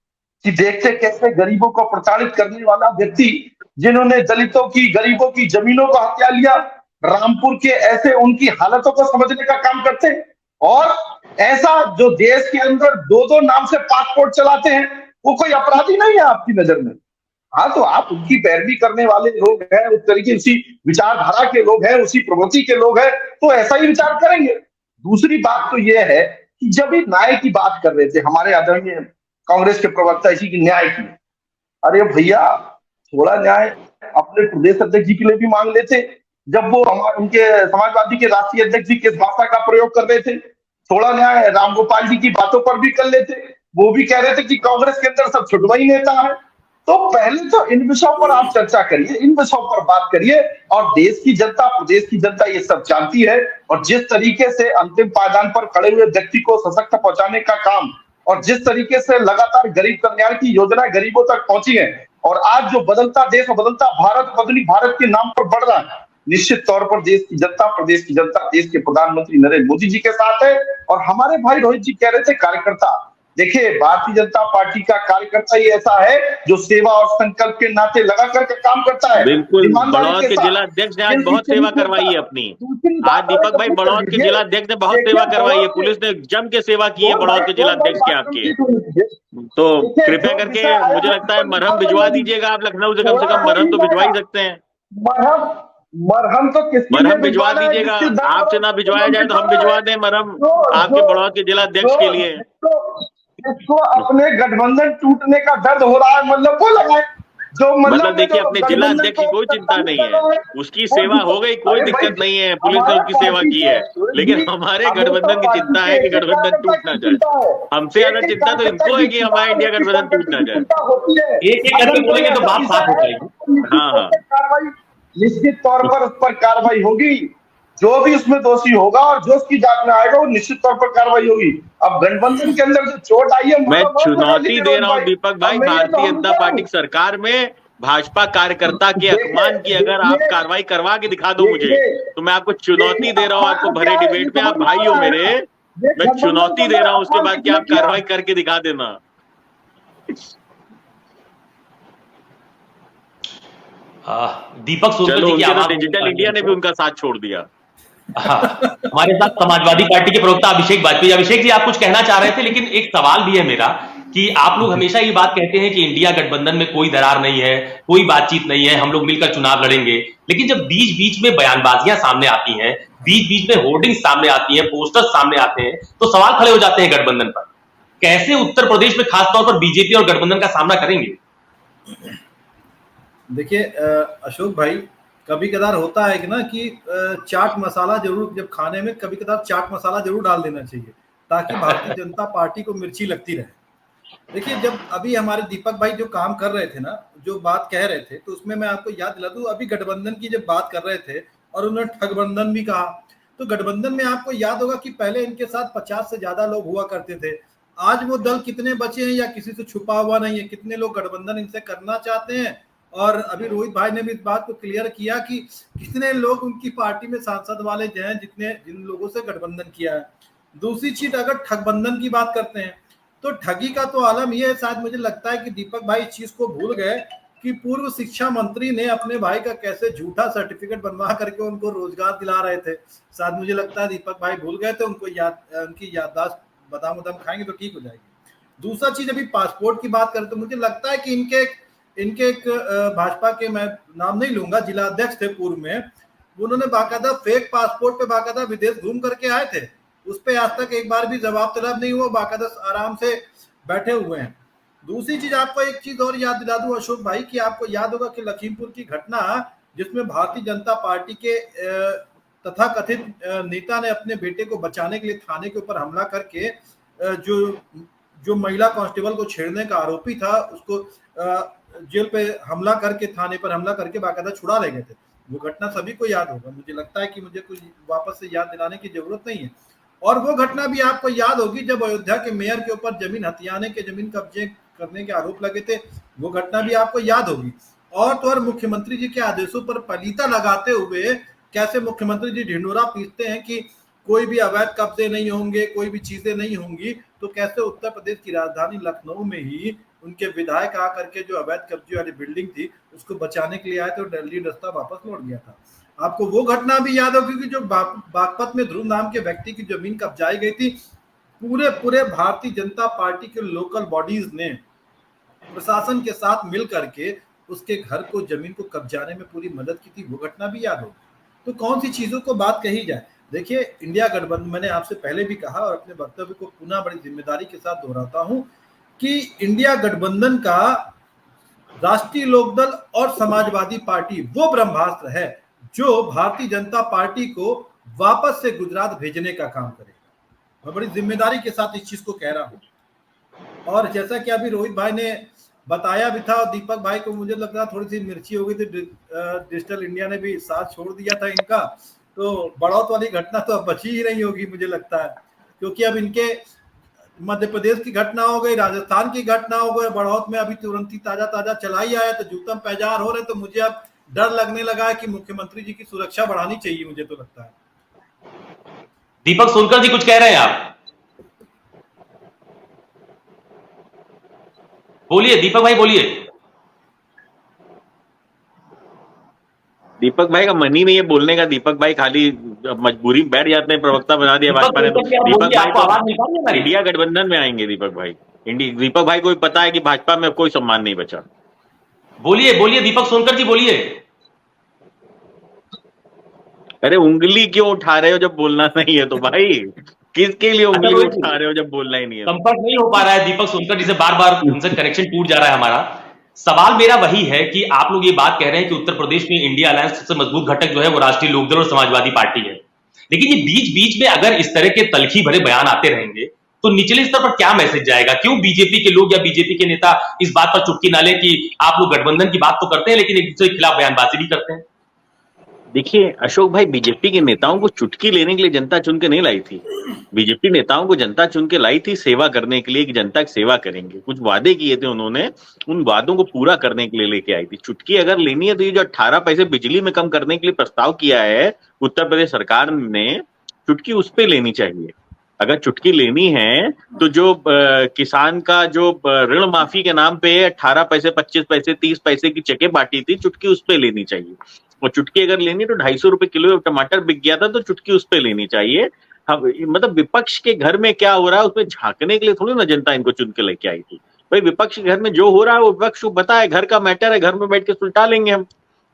कि देखते कैसे गरीबों को प्रताड़ित करने वाला व्यक्ति, जिन्होंने दलितों की, गरीबों की जमीनों को हत्या लिया, रामपुर के ऐसे उनकी हालतों को समझने का काम करते हैं, और ऐसा जो देश के अंदर दो दो नाम से पासपोर्ट चलाते हैं, वो कोई अपराधी नहीं है आपकी नजर में। हाँ, तो आप उनकी पैरवी करने वाले लोग हैं, उस तरीके उसी विचारधारा के लोग हैं, उसी प्रवृत्ति के लोग हैं, तो ऐसा ही विचार करेंगे। दूसरी बात तो यह है कि जब ये न्याय की बात कर रहे थे हमारे आदरणीय कांग्रेस के प्रवक्ता, इसी की न्याय की, अरे भैया थोड़ा न्याय अपने प्रदेश अध्यक्ष जी के लिए भी मांग लेते। जब वो उनके समाजवादी के राष्ट्रीय अध्यक्ष जी किस भाषा का प्रयोग कर रहे थे, थोड़ा न्याय रामगोपाल जी की बातों पर भी कर लेते। वो भी कह रहे थे कि कांग्रेस के अंदर सब छुटवाई नेता है। तो पहले तो इन विषयों पर आप चर्चा करिए, इन विषयों पर बात करिए, और देश की जनता, प्रदेश की जनता ये सब जानती है। और जिस तरीके से अंतिम पायदान पर खड़े हुए व्यक्ति को सशक्त पहुंचाने का काम, और जिस तरीके से लगातार गरीब कल्याण की योजना गरीबों तक पहुंची है, और आज जो बदलता देश और बदलता भारत, बदली भारत के नाम पर बढ़ रहा है, निश्चित तौर पर देश की जनता, प्रदेश की जनता, देश के प्रधानमंत्री नरेंद्र मोदी जी के साथ है। और हमारे भाई रोहित जी कह रहे थे कार्यकर्ता, देखिए भारतीय जनता पार्टी का कार्यकर्ता ही ऐसा है जो सेवा और संकल्प के नाते लगा करके काम करता है। बिल्कुल, बड़ौद के जिला अध्यक्ष ने आज बहुत सेवा करवाई है अपनी। आज दीपक भाई, बड़ौद के जिला अध्यक्ष ने बहुत सेवा करवाई है, पुलिस ने जम के सेवा की है बड़ौद के जिला अध्यक्ष के आपके। तो कृपया करके मुझे लगता है मरहम भिजवा दीजिएगा आप लखनऊ से, कम मरहम तो भिजवा ही सकते हैं। मरहम तो मरहम भिजवा दीजिएगा, आपसे ना भिजवाया जाए तो हम भिजवा दें मरहम आपके बड़ौद के जिला अध्यक्ष के लिए। इसको अपने गठबंधन टूटने का दर्द हो रहा है, मतलब वो लगाए जो मतलब देखिए, अपने जिला अध्यक्ष की कोई चिंता नहीं है, उसकी सेवा हो गई, कोई दिक्कत नहीं है, पुलिस ने उसकी सेवा की है। लेकिन हमारे गठबंधन की चिंता है कि गठबंधन टूट ना जाए। हमसे ज्यादा चिंता तो इनको है कि हमारा इंडिया गठबंधन टूट ना जाए। एक एक करके बोलेंगे तो बात साफ हो जाएगी। हाँ हाँ, निश्चित तौर पर उस पर कार्रवाई होगी, जो भी उसमें दोषी होगा और जो उसकी जांच में आएगा वो निश्चित तौर पर कार्रवाई होगी। अब गठबंधन के अंदर जो चोट आई है मैं मनोबल को चुनौती लेके दे रोहित रहा हूं भाई, दीपक भाई, अब मैं ये तो भारतीय हम जनता कह रहा पार्टी हूं, सरकार में भाजपा कार्यकर्ता के देखिए अपमान की अगर आप देखिए कार्रवाई करवा के दिखा दो मुझे, देखिए तो मैं आपको चुनौती देखिए दे रहा हूं, आपको अपमान भरे क्या है ये डिबेट में, समझ आप में आ भाई हो रहा है मेरे, ना। ये मैं गठबंधन के चुनौती दे अंदर रहा हूं, उसके अपमान बाद कि किसने आप किया? कार्रवाई करके दिखा देना। दीपक सोनकर चलो, जी की उनके तो आवाज डिजिटल इंडिया ने भी उनका साथ छोड़ दिया। हाँ, हमारे साथ समाजवादी पार्टी के प्रवक्ता अभिषेक बाजपेयी। अभिषेक जी, आप कुछ कहना चाह रहे थे, लेकिन एक सवाल भी है मेरा कि आप लोग हमेशा ये बात कहते हैं कि इंडिया गठबंधन में कोई दरार नहीं है, कोई बातचीत नहीं है, हम लोग मिलकर चुनाव लड़ेंगे। लेकिन जब बीच बीच में बयानबाजियां सामने आती हैं, बीच बीच में होर्डिंग सामने आती हैं, पोस्टर्स सामने आते हैं, तो सवाल खड़े हो जाते हैं गठबंधन पर। कैसे उत्तर प्रदेश में खासतौर पर बीजेपी और गठबंधन का सामना करेंगे? देखिए अशोक भाई, कभी कदार होता है कि ना कि चाट मसाला जरूर, जब खाने में कभी कदार चाट मसाला जरूर डाल देना चाहिए, ताकि भारतीय जनता पार्टी को मिर्ची लगती रहे। देखिए, जब अभी हमारे दीपक भाई जो काम कर रहे थे ना, जो बात कह रहे थे, तो उसमें मैं आपको याद दिला दूं, अभी गठबंधन की जब बात कर रहे थे और उन्होंने ठगबंधन भी कहा, तो गठबंधन में आपको याद होगा कि पहले इनके साथ 50 से ज्यादा लोग हुआ करते थे। आज वो दल कितने बचे हैं या किसी से छुपा हुआ नहीं है, कितने लोग गठबंधन इनसे करना चाहते हैं। और अभी रोहित भाई ने भी इस बात को क्लियर किया कि कितने लोग उनकी पार्टी में सांसद वाले जो हैं, जिन लोगों से गठबंधन किया है। दूसरी चीज, अगर ठगबंधन की बात करते हैं, तो ठगी का तो आलम यह है, शायद मुझे लगता है कि दीपक भाई इस चीज को भूल गए कि पूर्व शिक्षा मंत्री ने अपने भाई का कैसे झूठा सर्टिफिकेट बनवा करके उनको रोजगार दिला रहे थे। शायद मुझे लगता है दीपक भाई भूल गए थे, उनको उनकी याददाश्त बादाम उदाम खाएंगे तो ठीक हो जाएगी। दूसरा चीज, अभी पासपोर्ट की बात करें तो मुझे लगता है कि इनके एक भाजपा के, मैं नाम नहीं लूंगा, जिला अध्यक्ष थे पूर्व में, उन्होंने बाकायदा फेक पासपोर्ट पे बाकायदा विदेश घूम करके आए थे। उस पे आज तक एक बार भी जवाब तलब नहीं हुआ, बाकायदा आराम से बैठे हुए हैं। दूसरी चीज, आपको एक चीज और याद दिला दूं अशोक भाई, कि आपको याद होगा कि लखीमपुर की घटना, जिसमें भारतीय जनता पार्टी के तथाकथित नेता ने अपने बेटे को बचाने के लिए थाने के ऊपर हमला करके जो महिला कांस्टेबल को छेड़ने का आरोपी था, उसको जेल पे हमला करके, थाने पर हमला करके बाकायदा छुड़ा ले गए थे। वो घटना सभी को याद होगा, मुझे लगता है कि मुझे कुछ वापस से याद दिलाने की जरूरत नहीं है। और वो घटना भी आपको याद होगी जब अयोध्या के मेयर के ऊपर जमीन हथियाने के, जमीन कब्जे करने के आरोप लगे थे, वो घटना भी आपको याद होगी। और तो और मुख्यमंत्री जी के आदेशों पर पलीता लगाते हुए कैसे मुख्यमंत्री जी ढिंडोरा पीटते हैं कि कोई भी अवैध कब्जे नहीं होंगे, कोई भी चीजें नहीं होंगी, तो कैसे उत्तर प्रदेश की राजधानी लखनऊ में ही उनके विधायक आकर के जो अवैध कब्जे वाली बिल्डिंग थी उसको बचाने के लिए आए थे और दिल्ली रास्ता वापस लौट गया था। आपको वो घटना भी याद होगी कि जो बागपत में ध्रुव नाम के व्यक्ति की जमीन कब्जाई गई थी, पूरे भारतीय जनता पार्टी के लोकल बॉडीज ने प्रशासन के साथ मिल करके उसके घर को, जमीन को कब्जाने में पूरी मदद की थी। वो घटना भी याद होगी। तो कौन सी चीजों को बात कही जाए। देखिए, इंडिया गठबंधन, मैंने आपसे पहले भी कहा और अपने वक्तव्य को पुनः बड़ी जिम्मेदारी के साथ दोहराता हूं कि इंडिया गठबंधन का राष्ट्रीय लोकदल और समाजवादी पार्टी वो ब्रह्मास्त्र है जो भारतीय जनता पार्टी को वापस से गुजरात भेजने का काम करेगा। मैं बड़ी जिम्मेदारी के साथ इस चीज को कह रहा हूं। और जैसा कि अभी रोहित भाई ने बताया भी था, और दीपक भाई को मुझे लग रहा थोड़ी सी मिर्ची हो गई थी, डिजिटल इंडिया ने भी साथ छोड़ दिया था इनका, तो बढ़ौत वाली घटना तो अब बची ही नहीं होगी मुझे लगता है, क्योंकि अब इनके मध्य प्रदेश की घटना हो गई, राजस्थान की घटना हो गई, बढ़ौत में अभी तुरंत ही ताजा चला ही आया, तो जूतम पैजार हो रहे। तो मुझे अब डर लगने लगा है कि मुख्यमंत्री जी की सुरक्षा बढ़ानी चाहिए, मुझे तो लगता है। दीपक सोनकर जी कुछ कह रहे हैं आप? बोलिए दीपक भाई, बोलिए। दीपक भाई का मन ही नहीं है बोलने का। दीपक भाई खाली मजबूरी में बैठ जाते हैं, प्रवक्ता बना दिया भाजपा ने। तो दीपक भाई तो इंडिया गठबंधन में आएंगे। दीपक भाई दीपक भाई को भी पता है कि भाजपा में कोई सम्मान नहीं बचा। बोलिए बोलिए दीपक सोनकर जी, बोलिए। अरे उंगली क्यों उठा रहे हो जब बोलना नहीं है तो भाई? किसके लिए उंगली उठा रहे हो जब बोलना ही नहीं है? संपर्क नहीं हो पा रहा है दीपक सोनकर जी से, बार बार उनसे कनेक्शन टूट जा रहा है हमारा। सवाल मेरा वही है कि आप लोग ये बात कह रहे हैं कि उत्तर प्रदेश में इंडिया अलायंस सबसे मजबूत घटक जो है वो राष्ट्रीय लोकदल और समाजवादी पार्टी है, लेकिन ये बीच बीच में अगर इस तरह के तलखी भरे बयान आते रहेंगे तो निचले स्तर पर क्या मैसेज जाएगा? क्यों बीजेपी के लोग या बीजेपी के नेता इस बात पर चुटकी ना ले कि आप लोग गठबंधन की बात तो करते हैं लेकिन एक दूसरे के खिलाफ बयानबाजी भी करते हैं? देखिए अशोक भाई, बीजेपी के नेताओं को चुटकी लेने के लिए जनता चुन के नहीं लाई थी। बीजेपी नेताओं को जनता चुन के लाई थी सेवा करने के लिए, कि जनता की सेवा करेंगे। कुछ वादे किए थे उन्होंने, उन वादों को पूरा करने के लिए लेके आई थी। चुटकी अगर लेनी है तो ये जो 18 पैसे बिजली में कम करने के लिए प्रस्ताव किया है उत्तर प्रदेश सरकार ने, चुटकी उस पे लेनी चाहिए। अगर चुटकी लेनी है तो जो किसान का जो ऋण माफी के नाम पे 18 पैसे, 25 पैसे, 30 पैसे की चेकें बांटी थी, चुटकी उस पे लेनी चाहिए। और चुटकी अगर लेनी तो 250 रुपए किलो टमाटर बिक गया था, तो चुटकी उस पे लेनी चाहिए। हम मतलब विपक्ष के घर में क्या हो रहा है उसमें झांकने के लिए थोड़ी ना जनता इनको चुन के लेके आई थी। भाई विपक्ष के घर में जो हो रहा है वो विपक्ष को पता है, घर का मैटर है, घर में बैठ के सुलटा लेंगे हम,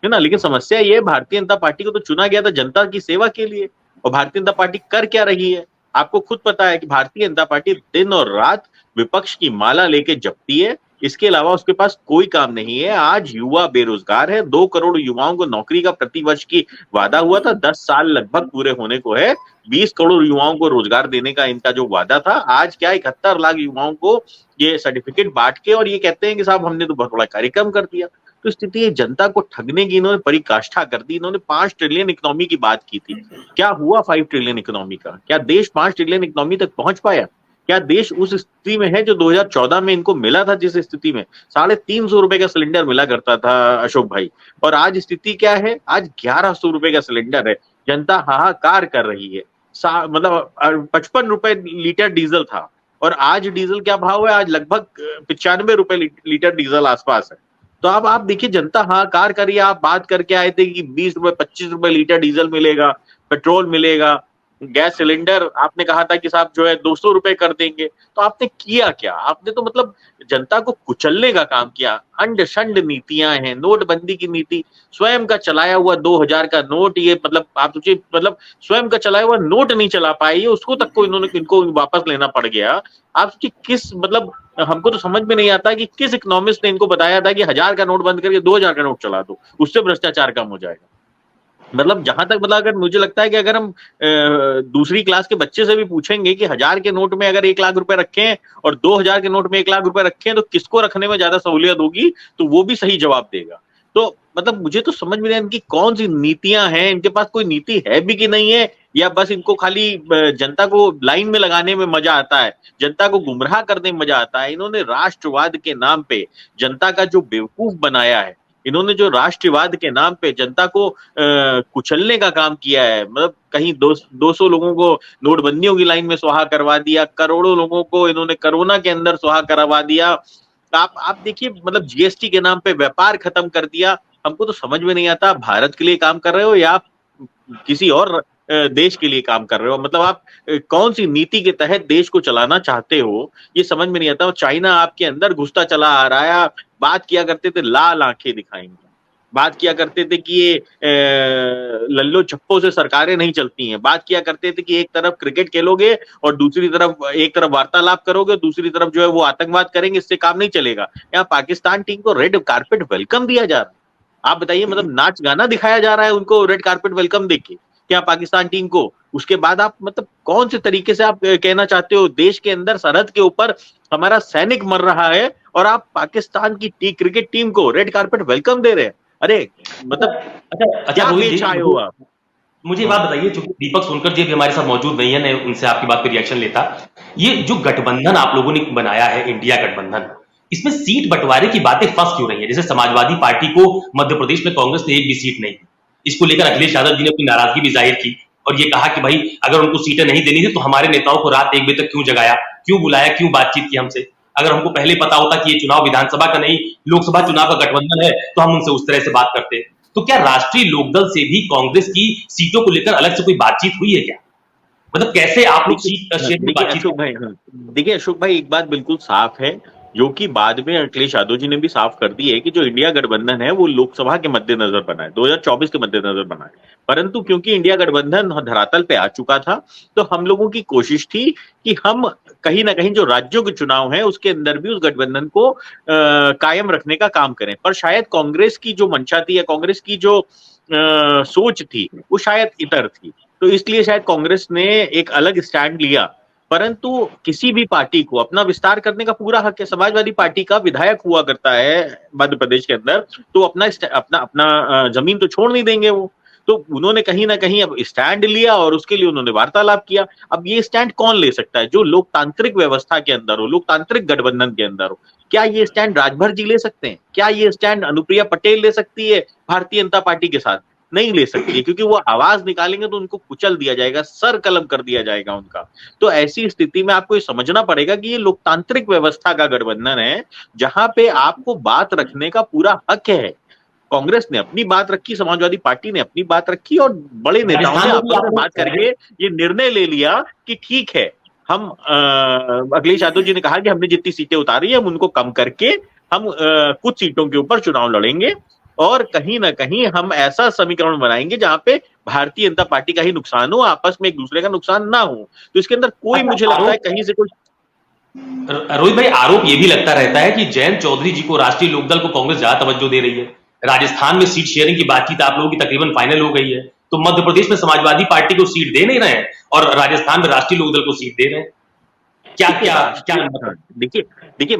है ना। लेकिन समस्या ये है, भारतीय जनता पार्टी को तो चुना गया था जनता की सेवा के लिए, और भारतीय जनता पार्टी कर क्या रही है आपको खुद पता है कि भारतीय जनता पार्टी दिन और रात विपक्ष की माला लेके जपती है। इसके अलावा उसके पास कोई काम नहीं है। आज युवा बेरोजगार है, 2 करोड़ युवाओं को नौकरी का प्रतिवर्ष की वादा हुआ था, 10 साल लगभग पूरे होने को है। 20 करोड़ युवाओं को रोजगार देने का इनका जो वादा था, आज क्या 71 लाख युवाओं को ये सर्टिफिकेट बांट के और ये कहते हैं कि साहब हमने तो बहुत बड़ा कार्यक्रम कर दिया। तो स्थिति है, जनता को ठगने की इन्होंने पराकाष्ठा कर दी। इन्होंने 5 ट्रिलियन इकोनॉमी की बात की थी, क्या हुआ 5 ट्रिलियन इकोनॉमी का? क्या देश 5 ट्रिलियन इकोनॉमी तक पहुंच पाया? क्या देश उस स्थिति में है जो 2014 में इनको मिला था? जिस स्थिति में 350 रुपए का सिलेंडर मिला करता था अशोक भाई, और आज स्थिति क्या है? आज 1100 रुपए का सिलेंडर है। जनता हाहाकार कर रही है। मतलब 55 रुपए लीटर डीजल था, और आज डीजल क्या भाव है? आज लगभग 95 रुपए लीटर डीजल आसपास है। तो अब आप देखिए, जनता हाहाकार कर रही है। आप बात करके आए थे कि 20 रुपए 25 रुपए लीटर डीजल मिलेगा, पेट्रोल मिलेगा, गैस सिलेंडर आपने कहा था कि साहब जो है 200 रुपए कर देंगे। तो आपने किया क्या? आपने तो मतलब जनता को कुचलने का काम किया। अंड शंड नीतियां हैं, नोटबंदी की नीति, स्वयं का चलाया हुआ 2000 का नोट, ये मतलब आप सोचिए, मतलब स्वयं का चलाया हुआ नोट नहीं चला पाई है, उसको तक को इनको वापस लेना पड़ गया। आप सोचिए किस, मतलब हमको तो समझ में नहीं आता कि किस इकोनॉमिस्ट ने इनको बताया था कि 1000 का नोट बंद करके 2000 का नोट चला दो, उससे भ्रष्टाचार कम हो जाएगा। मतलब जहां तक, मतलब अगर मुझे लगता है कि अगर हम दूसरी क्लास के बच्चे से भी पूछेंगे कि 1000 के नोट में अगर 1 लाख रुपए रखें और 2000 के नोट में 1 लाख रुपए रखें तो किसको रखने में ज्यादा सहूलियत होगी, तो वो भी सही जवाब देगा। तो मतलब मुझे तो समझ में नहीं इनकी कौन सी नीतियां हैं, इनके पास कोई नीति है भी कि नहीं है, या बस इनको खाली जनता को लाइन में लगाने में मजा आता है, जनता को गुमराह करने में मजा आता है। इन्होंने राष्ट्रवाद के नाम पे जनता का जो बेवकूफ बनाया है, इन्होंने जो राष्ट्रवाद के नाम पे जनता को कुचलने का काम किया है। मतलब कहीं 200 लोगों को नोटबंदियों की लाइन में सुहा करवा दिया, करोड़ों लोगों को इन्होंने कोरोना के अंदर सुहा करवा दिया। आप देखिए, मतलब जीएसटी के नाम पे व्यापार खत्म कर दिया। हमको तो समझ में नहीं आता, भारत के लिए काम कर रहे हो या आप किसी और देश के लिए काम कर रहे हो? मतलब आप कौन सी नीति के तहत देश को चलाना चाहते हो, ये समझ में नहीं आता। चाइना आपके अंदर घुसता चला आ रहा है। बात किया करते थे लाल आंखें दिखाएंगे, बात किया करते थे कि ये लल्लो छप्पो से सरकारें नहीं चलती हैं, बात किया करते थे कि एक तरफ क्रिकेट खेलोगे और दूसरी तरफ, एक तरफ वार्तालाप करोगे, दूसरी तरफ जो है वो आतंकवाद करेंगे, इससे काम नहीं चलेगा। यहाँ पाकिस्तान टीम को रेड कारपेट वेलकम दिया जा रहा है। आप बताइए, मतलब नाच गाना दिखाया जा रहा है उनको रेड कारपेट वेलकम देके क्या पाकिस्तान टीम को? उसके बाद आप मतलब कौन से तरीके से आप कहना चाहते हो, देश के अंदर सरहद के ऊपर हमारा सैनिक मर रहा है और आप पाकिस्तान की क्रिकेट टीम को रेड कारपेट वेलकम दे रहे हैं? अरे मतलब अच्छा क्या रोहित पेश जी, आए हो आप? मुझे ये बात बताइए, चूंकि दीपक सोनकर जी भी हमारे साथ मौजूद नहीं है, मैं उनसे आपकी बात पे रिएक्शन लेता। ये जो गठबंधन आप लोगों ने बनाया है, इंडिया गठबंधन, इसमें सीट बंटवारे की बातें फंस क्यों रही है? जैसे समाजवादी पार्टी को मध्य प्रदेश में कांग्रेस ने एक भी सीट नहीं दी, इसको लेकर अखिलेश यादव जी ने अपनी नाराजगी भी जाहिर की और ये कहा कि भाई अगर उनको सीटें नहीं देनी थी तो हमारे नेताओं को रात 1 बजे तक क्यों जगाया, क्यों बुलाया, क्यों बातचीत की हमसे? अगर हमको पहले पता होता कि ये चुनाव विधानसभा का नहीं लोकसभा चुनाव का गठबंधन है तो हम उनसे उस तरह से बात करते। तो क्या राष्ट्रीय लोकदल से भी कांग्रेस की सीटों को लेकर अलग से कोई बातचीत हुई है क्या? मतलब कैसे आप लोग सीट शेयर में देखिए बातचीत? अशोक भाई एक बात बिल्कुल साफ है, जो कि बाद में अखिलेश यादव जी ने भी साफ कर दी है कि जो इंडिया गठबंधन है वो लोकसभा के मद्देनजर बना है, 2024 के मद्देनजर बना है। परंतु क्योंकि इंडिया गठबंधन धरातल पे आ चुका था, तो हम लोगों की कोशिश थी कि हम कहीं ना कहीं जो राज्यों के चुनाव है उसके अंदर भी उस गठबंधन को कायम रखने का काम करें। पर शायद कांग्रेस की जो मंशा थी या कांग्रेस की जो सोच थी वो शायद इतर थी, तो इसलिए शायद कांग्रेस ने एक अलग स्टैंड लिया। परंतु किसी भी पार्टी को अपना विस्तार करने का पूरा हक है। समाजवादी पार्टी का विधायक हुआ करता है मध्य प्रदेश के अंदर, तो अपना अपना अपना जमीन तो छोड़ नहीं देंगे वो। तो उन्होंने कहीं ना कहीं अब स्टैंड लिया और उसके लिए उन्होंने वार्तालाप किया। अब ये स्टैंड कौन ले सकता है? जो लोकतांत्रिक व्यवस्था के अंदर हो, लोकतांत्रिक गठबंधन के अंदर हो। क्या ये स्टैंड राजभर जी ले सकते हैं? क्या ये स्टैंड अनुप्रिया पटेल ले सकती है भारतीय जनता पार्टी के साथ? नहीं ले सकती है, क्योंकि वो आवाज निकालेंगे तो उनको कुचल दिया जाएगा, सर कलम कर दिया जाएगा उनका। तो ऐसी स्थिति में आपको ये समझना पड़ेगा कि ये लोकतांत्रिक व्यवस्था का गठबंधन है, जहां पे आपको बात रखने का पूरा हक है। कांग्रेस ने अपनी बात रखी, समाजवादी पार्टी ने अपनी बात रखी, और बड़े नेताओं ने राजस्थान में भी आपस में आपने बात करके ये निर्णय ले लिया कि ठीक है, हम अखिलेश यादव जी ने कहा कि हमने जितनी सीटें उतारी है हम उनको कम करके हम कुछ सीटों के ऊपर चुनाव लड़ेंगे, और कहीं ना कहीं हम ऐसा समीकरण बनाएंगे जहां पे भारतीय जनता पार्टी का ही नुकसान हो, आपस में एक दूसरे का नुकसान ना हो। तो इसके अंदर कोई, मुझे लगता है कहीं से कोई रोहित भाई, आरोप ये भी लगता रहता है कि जयंत चौधरी जी को राष्ट्रीय लोकदल को कांग्रेस ज्यादा तवज्जो दे रही है। राजस्थान में सीट शेयरिंग की बातचीत आप लोगों की तकरीबन फाइनल हो गई है, तो मध्य प्रदेश में समाजवादी पार्टी को सीट दे नहीं रहे हैं और राजस्थान में राष्ट्रीय लोकदल को सीट दे रहे हैं। क्या क्या क्या मतलब? देखिए देखिए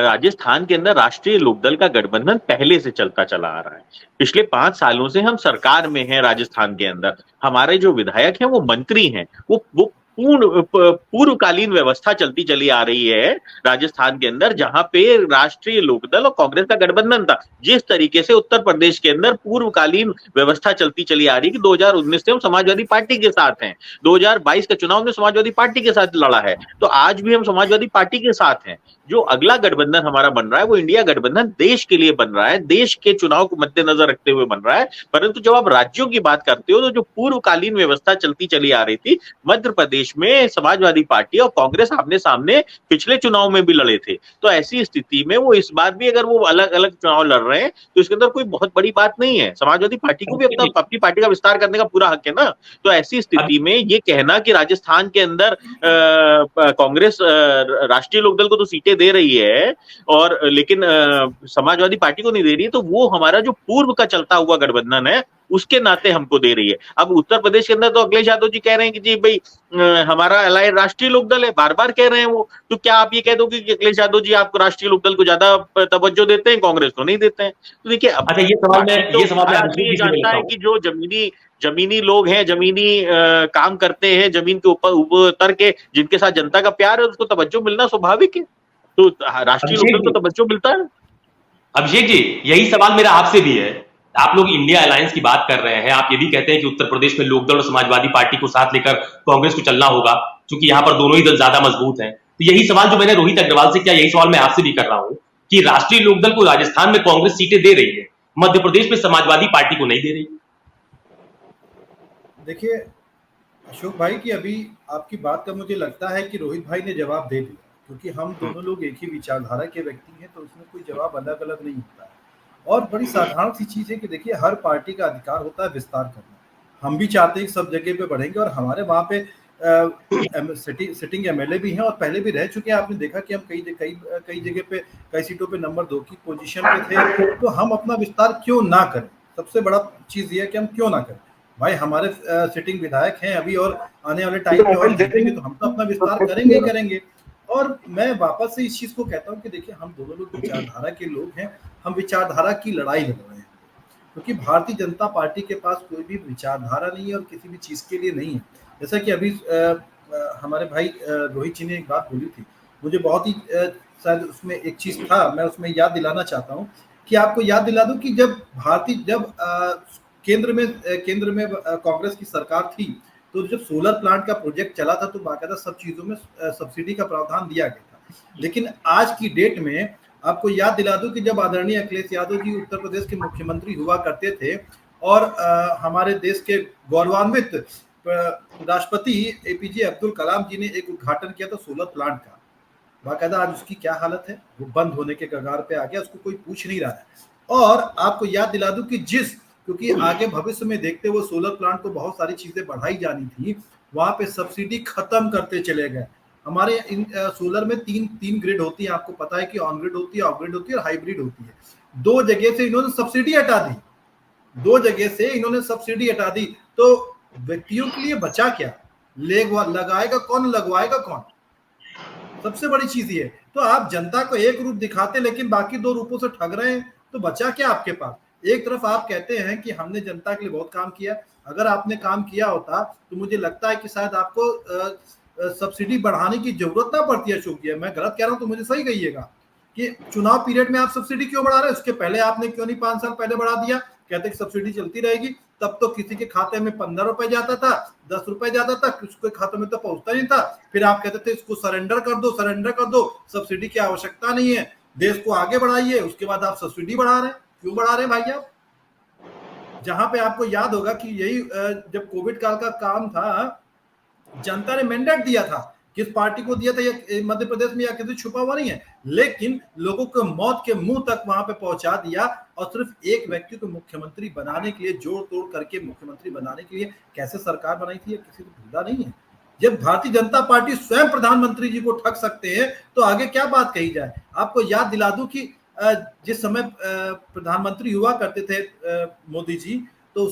राजस्थान के अंदर राष्ट्रीय लोकदल का गठबंधन पहले से चलता चला आ रहा है। पिछले 5 सालों से हम सरकार में हैं राजस्थान के अंदर। हमारे जो विधायक हैं वो मंत्री हैं, वो पूर्वकालीन व्यवस्था चलती चली आ रही है राजस्थान के अंदर, जहां पे राष्ट्रीय लोकदल और कांग्रेस का गठबंधन था। जिस तरीके से उत्तर प्रदेश के अंदर पूर्वकालीन व्यवस्था चलती चली आ रही है कि 2019 से हम समाजवादी पार्टी के साथ हैं, 2022 का चुनाव में समाजवादी पार्टी के साथ लड़ा है, तो आज भी हम समाजवादी पार्टी के साथ हैं। जो अगला गठबंधन हमारा बन रहा है वो इंडिया गठबंधन देश के लिए बन रहा है, देश के चुनाव को मद्देनजर रखते हुए बन रहा है। परंतु जब आप राज्यों की बात करते हो तो जो पूर्वकालीन व्यवस्था चलती चली आ रही थी, मध्य प्रदेश में समाजवादी पार्टी और कांग्रेस आमने सामने पिछले चुनाव में भी लड़े थे। तो ऐसी स्थिति में वो इस बार भी अगर वो अलग अलग चुनाव लड़ रहे हैं तो इसके अंदर कोई बहुत बड़ी बात नहीं है। समाजवादी पार्टी को भी अपनी पार्टी का विस्तार करने का पूरा हक है ना। तो ऐसी स्थिति में ये कहना कि राजस्थान के अंदर कांग्रेस राष्ट्रीय लोकदल को तो सीटें दे रही है और लेकिन समाजवादी पार्टी को नहीं दे रही है, तो वो हमारा जो पूर्व का चलता हुआ गठबंधन है उसके नाते हमको दे रही है। अब उत्तर प्रदेश के अंदर तो अखिलेश यादव जी कह रहे हैं कि जी भाई हमारा अलायड राष्ट्रीय लोकदल है, बार बार कह रहे हैं वो। तो क्या आप ये कह दोगे कि अखिलेश यादव जी आपको राष्ट्रीय लोकदल को ज्यादा तवज्जो देते हैं, कांग्रेस को नहीं देते हैं? तो देखिए, अच्छा, ये सवाल आदमी जानता है कि जो जमीनी लोग हैं, जमीनी काम करते हैं, जमीन के ऊपर उतर के जिनके साथ जनता का प्यार है, उसको तवज्जो मिलना स्वाभाविक है। तो राष्ट्रीय लोकदल को तवज्जो मिलता है। अभिषेक जी, यही सवाल मेरा आपसे भी है। आप लोग इंडिया अलायंस की बात कर रहे हैं, आप ये भी कहते हैं कि उत्तर प्रदेश में लोकदल और समाजवादी पार्टी को साथ लेकर कांग्रेस को चलना होगा, क्योंकि यहाँ पर दोनों ही दल ज्यादा मजबूत हैं। तो यही सवाल जो मैंने रोहित अग्रवाल से किया, यही सवाल मैं आपसे भी कर रहा हूं कि राष्ट्रीय लोकदल को राजस्थान में कांग्रेस सीटें दे रही है, मध्य प्रदेश में समाजवादी पार्टी को नहीं दे रही। देखिए अशोक भाई की अभी आपकी बात का मुझे लगता है कि रोहित भाई ने जवाब दे दिया, क्योंकि हम दोनों लोग एक ही विचारधारा के व्यक्ति हैं, तो उसमें कोई जवाब अलग अलग नहीं होता है। और बड़ी साधारण सी चीज है कि देखिए हर पार्टी का अधिकार होता है विस्तार करना। हम भी चाहते हैं कि सब जगह पे बढ़ेंगे, और हमारे वहाँ पे सिटिंग एमएलए भी हैं और पहले भी रह चुके हैं। आपने देखा कि हम कई जगह पे, कई सीटों पे नंबर 2 की पोजीशन पे थे। तो हम अपना विस्तार क्यों ना करें? सबसे बड़ा चीज ये है कि हम क्यों ना करें। भाई हमारे सिटिंग विधायक हैं अभी, और आने वाले टाइम पे और जीतेंगे तो हम तो अपना विस्तार करेंगे ही करेंगे। और मैं वापस से इस चीज को कहता हूँ कि देखिए हम दोनों लोग विचारधारा के लोग हैं, हम विचारधारा की लड़ाई लड़ रहे हैं, क्योंकि भारतीय जनता पार्टी के पास कोई भी विचारधारा नहीं है और किसी भी चीज के लिए नहीं है। जैसा कि अभी हमारे भाई रोहित जी ने एक बात बोली थी, मुझे बहुत ही शायद उसमें एक चीज था, मैं उसमें याद दिलाना चाहता हूँ कि आपको याद दिला दूं कि जब केंद्र में कांग्रेस की सरकार थी, तो जब सोलर प्लांट का प्रोजेक्ट चला था तो बाकायदा सब चीजों में सब्सिडी का प्रावधान दिया गया था। लेकिन आज की डेट में आपको याद दिला दूं कि जब आदरणीय अखिलेश यादव जी उत्तर प्रदेश के मुख्यमंत्री हुआ करते थे और हमारे देश के गौरवान्वित राष्ट्रपति एपीजे अब्दुल कलाम जी ने एक उद्घाटन किया था सोलर प्लांट का, बाकायदा आज उसकी क्या हालत है, वो बंद होने के कगार पे आ गया, उसको कोई पूछ नहीं रहा है। और आपको याद दिला दूं कि क्योंकि आगे भविष्य में देखते हुए सोलर प्लांट को बहुत सारी चीजें बढ़ाई जानी थी, वहां पे सब्सिडी खत्म करते चले गए। हमारे सोलर में तीन ग्रिड होती है, आपको पता है कि ऑन ग्रिड होती है, ऑफ ग्रिड होती है और हाइब्रिड होती है। 2 जगह से इन्होंने सब्सिडी हटा दी, तो व्यक्तियों के लिए बचा क्या? लगाएगा कौन, लगवाएगा कौन? सबसे बड़ी चीज ये। तो आप जनता को एक रूप दिखाते लेकिन बाकी 2 रूपों से ठग रहे हैं, तो बचा क्या आपके पास? एक तरफ आप कहते हैं कि हमने जनता के लिए बहुत काम किया, अगर आपने काम किया होता तो मुझे लगता है कि शायद आपको सब्सिडी बढ़ाने की जरूरत ना पड़ती है। अशोक जी, मैं गलत कह रहा हूं तो मुझे सही कहिएगा कि चुनाव पीरियड में आप सब्सिडी क्यों बढ़ा रहे हैं? उसके पहले आपने क्यों नहीं 5 साल पहले बढ़ा दिया? कहते कि सब्सिडी चलती रहेगी। तब तो किसी के खाते में 15 रुपए जाता था, 10 रुपए जाता था, किसी खाते में तो पहुंचता नहीं था। फिर आप कहते थे इसको सरेंडर कर दो, सरेंडर कर दो, सब्सिडी की आवश्यकता नहीं है, देश को आगे बढ़ाइए। उसके बाद आप सब्सिडी बढ़ा रहे हैं। क्यों बढ़ा रहे हैं भाई आप? जहां पे आपको याद होगा कि यही जब कोविड काल का काम था, जनता ने मैंडेट दिया था, किस पार्टी को दिया था ये मध्य प्रदेश में या किसी छुपा हुआ नहीं है, लेकिन लोगों को मौत के मुंह तक वहां पे पहुंचा दिया। और सिर्फ एक व्यक्ति को मुख्यमंत्री बनाने के लिए, जोड़ तोड़ करके मुख्यमंत्री बनाने के लिए कैसे सरकार बनाई थी, किसी को भूला नहीं है। जब भारतीय जनता पार्टी स्वयं प्रधानमंत्री जी को ठग सकते हैं तो आगे क्या बात कही जाए। आपको याद दिला दूं कि जिस समय प्रधानमंत्री हुआ करते थे मोदी जी, तो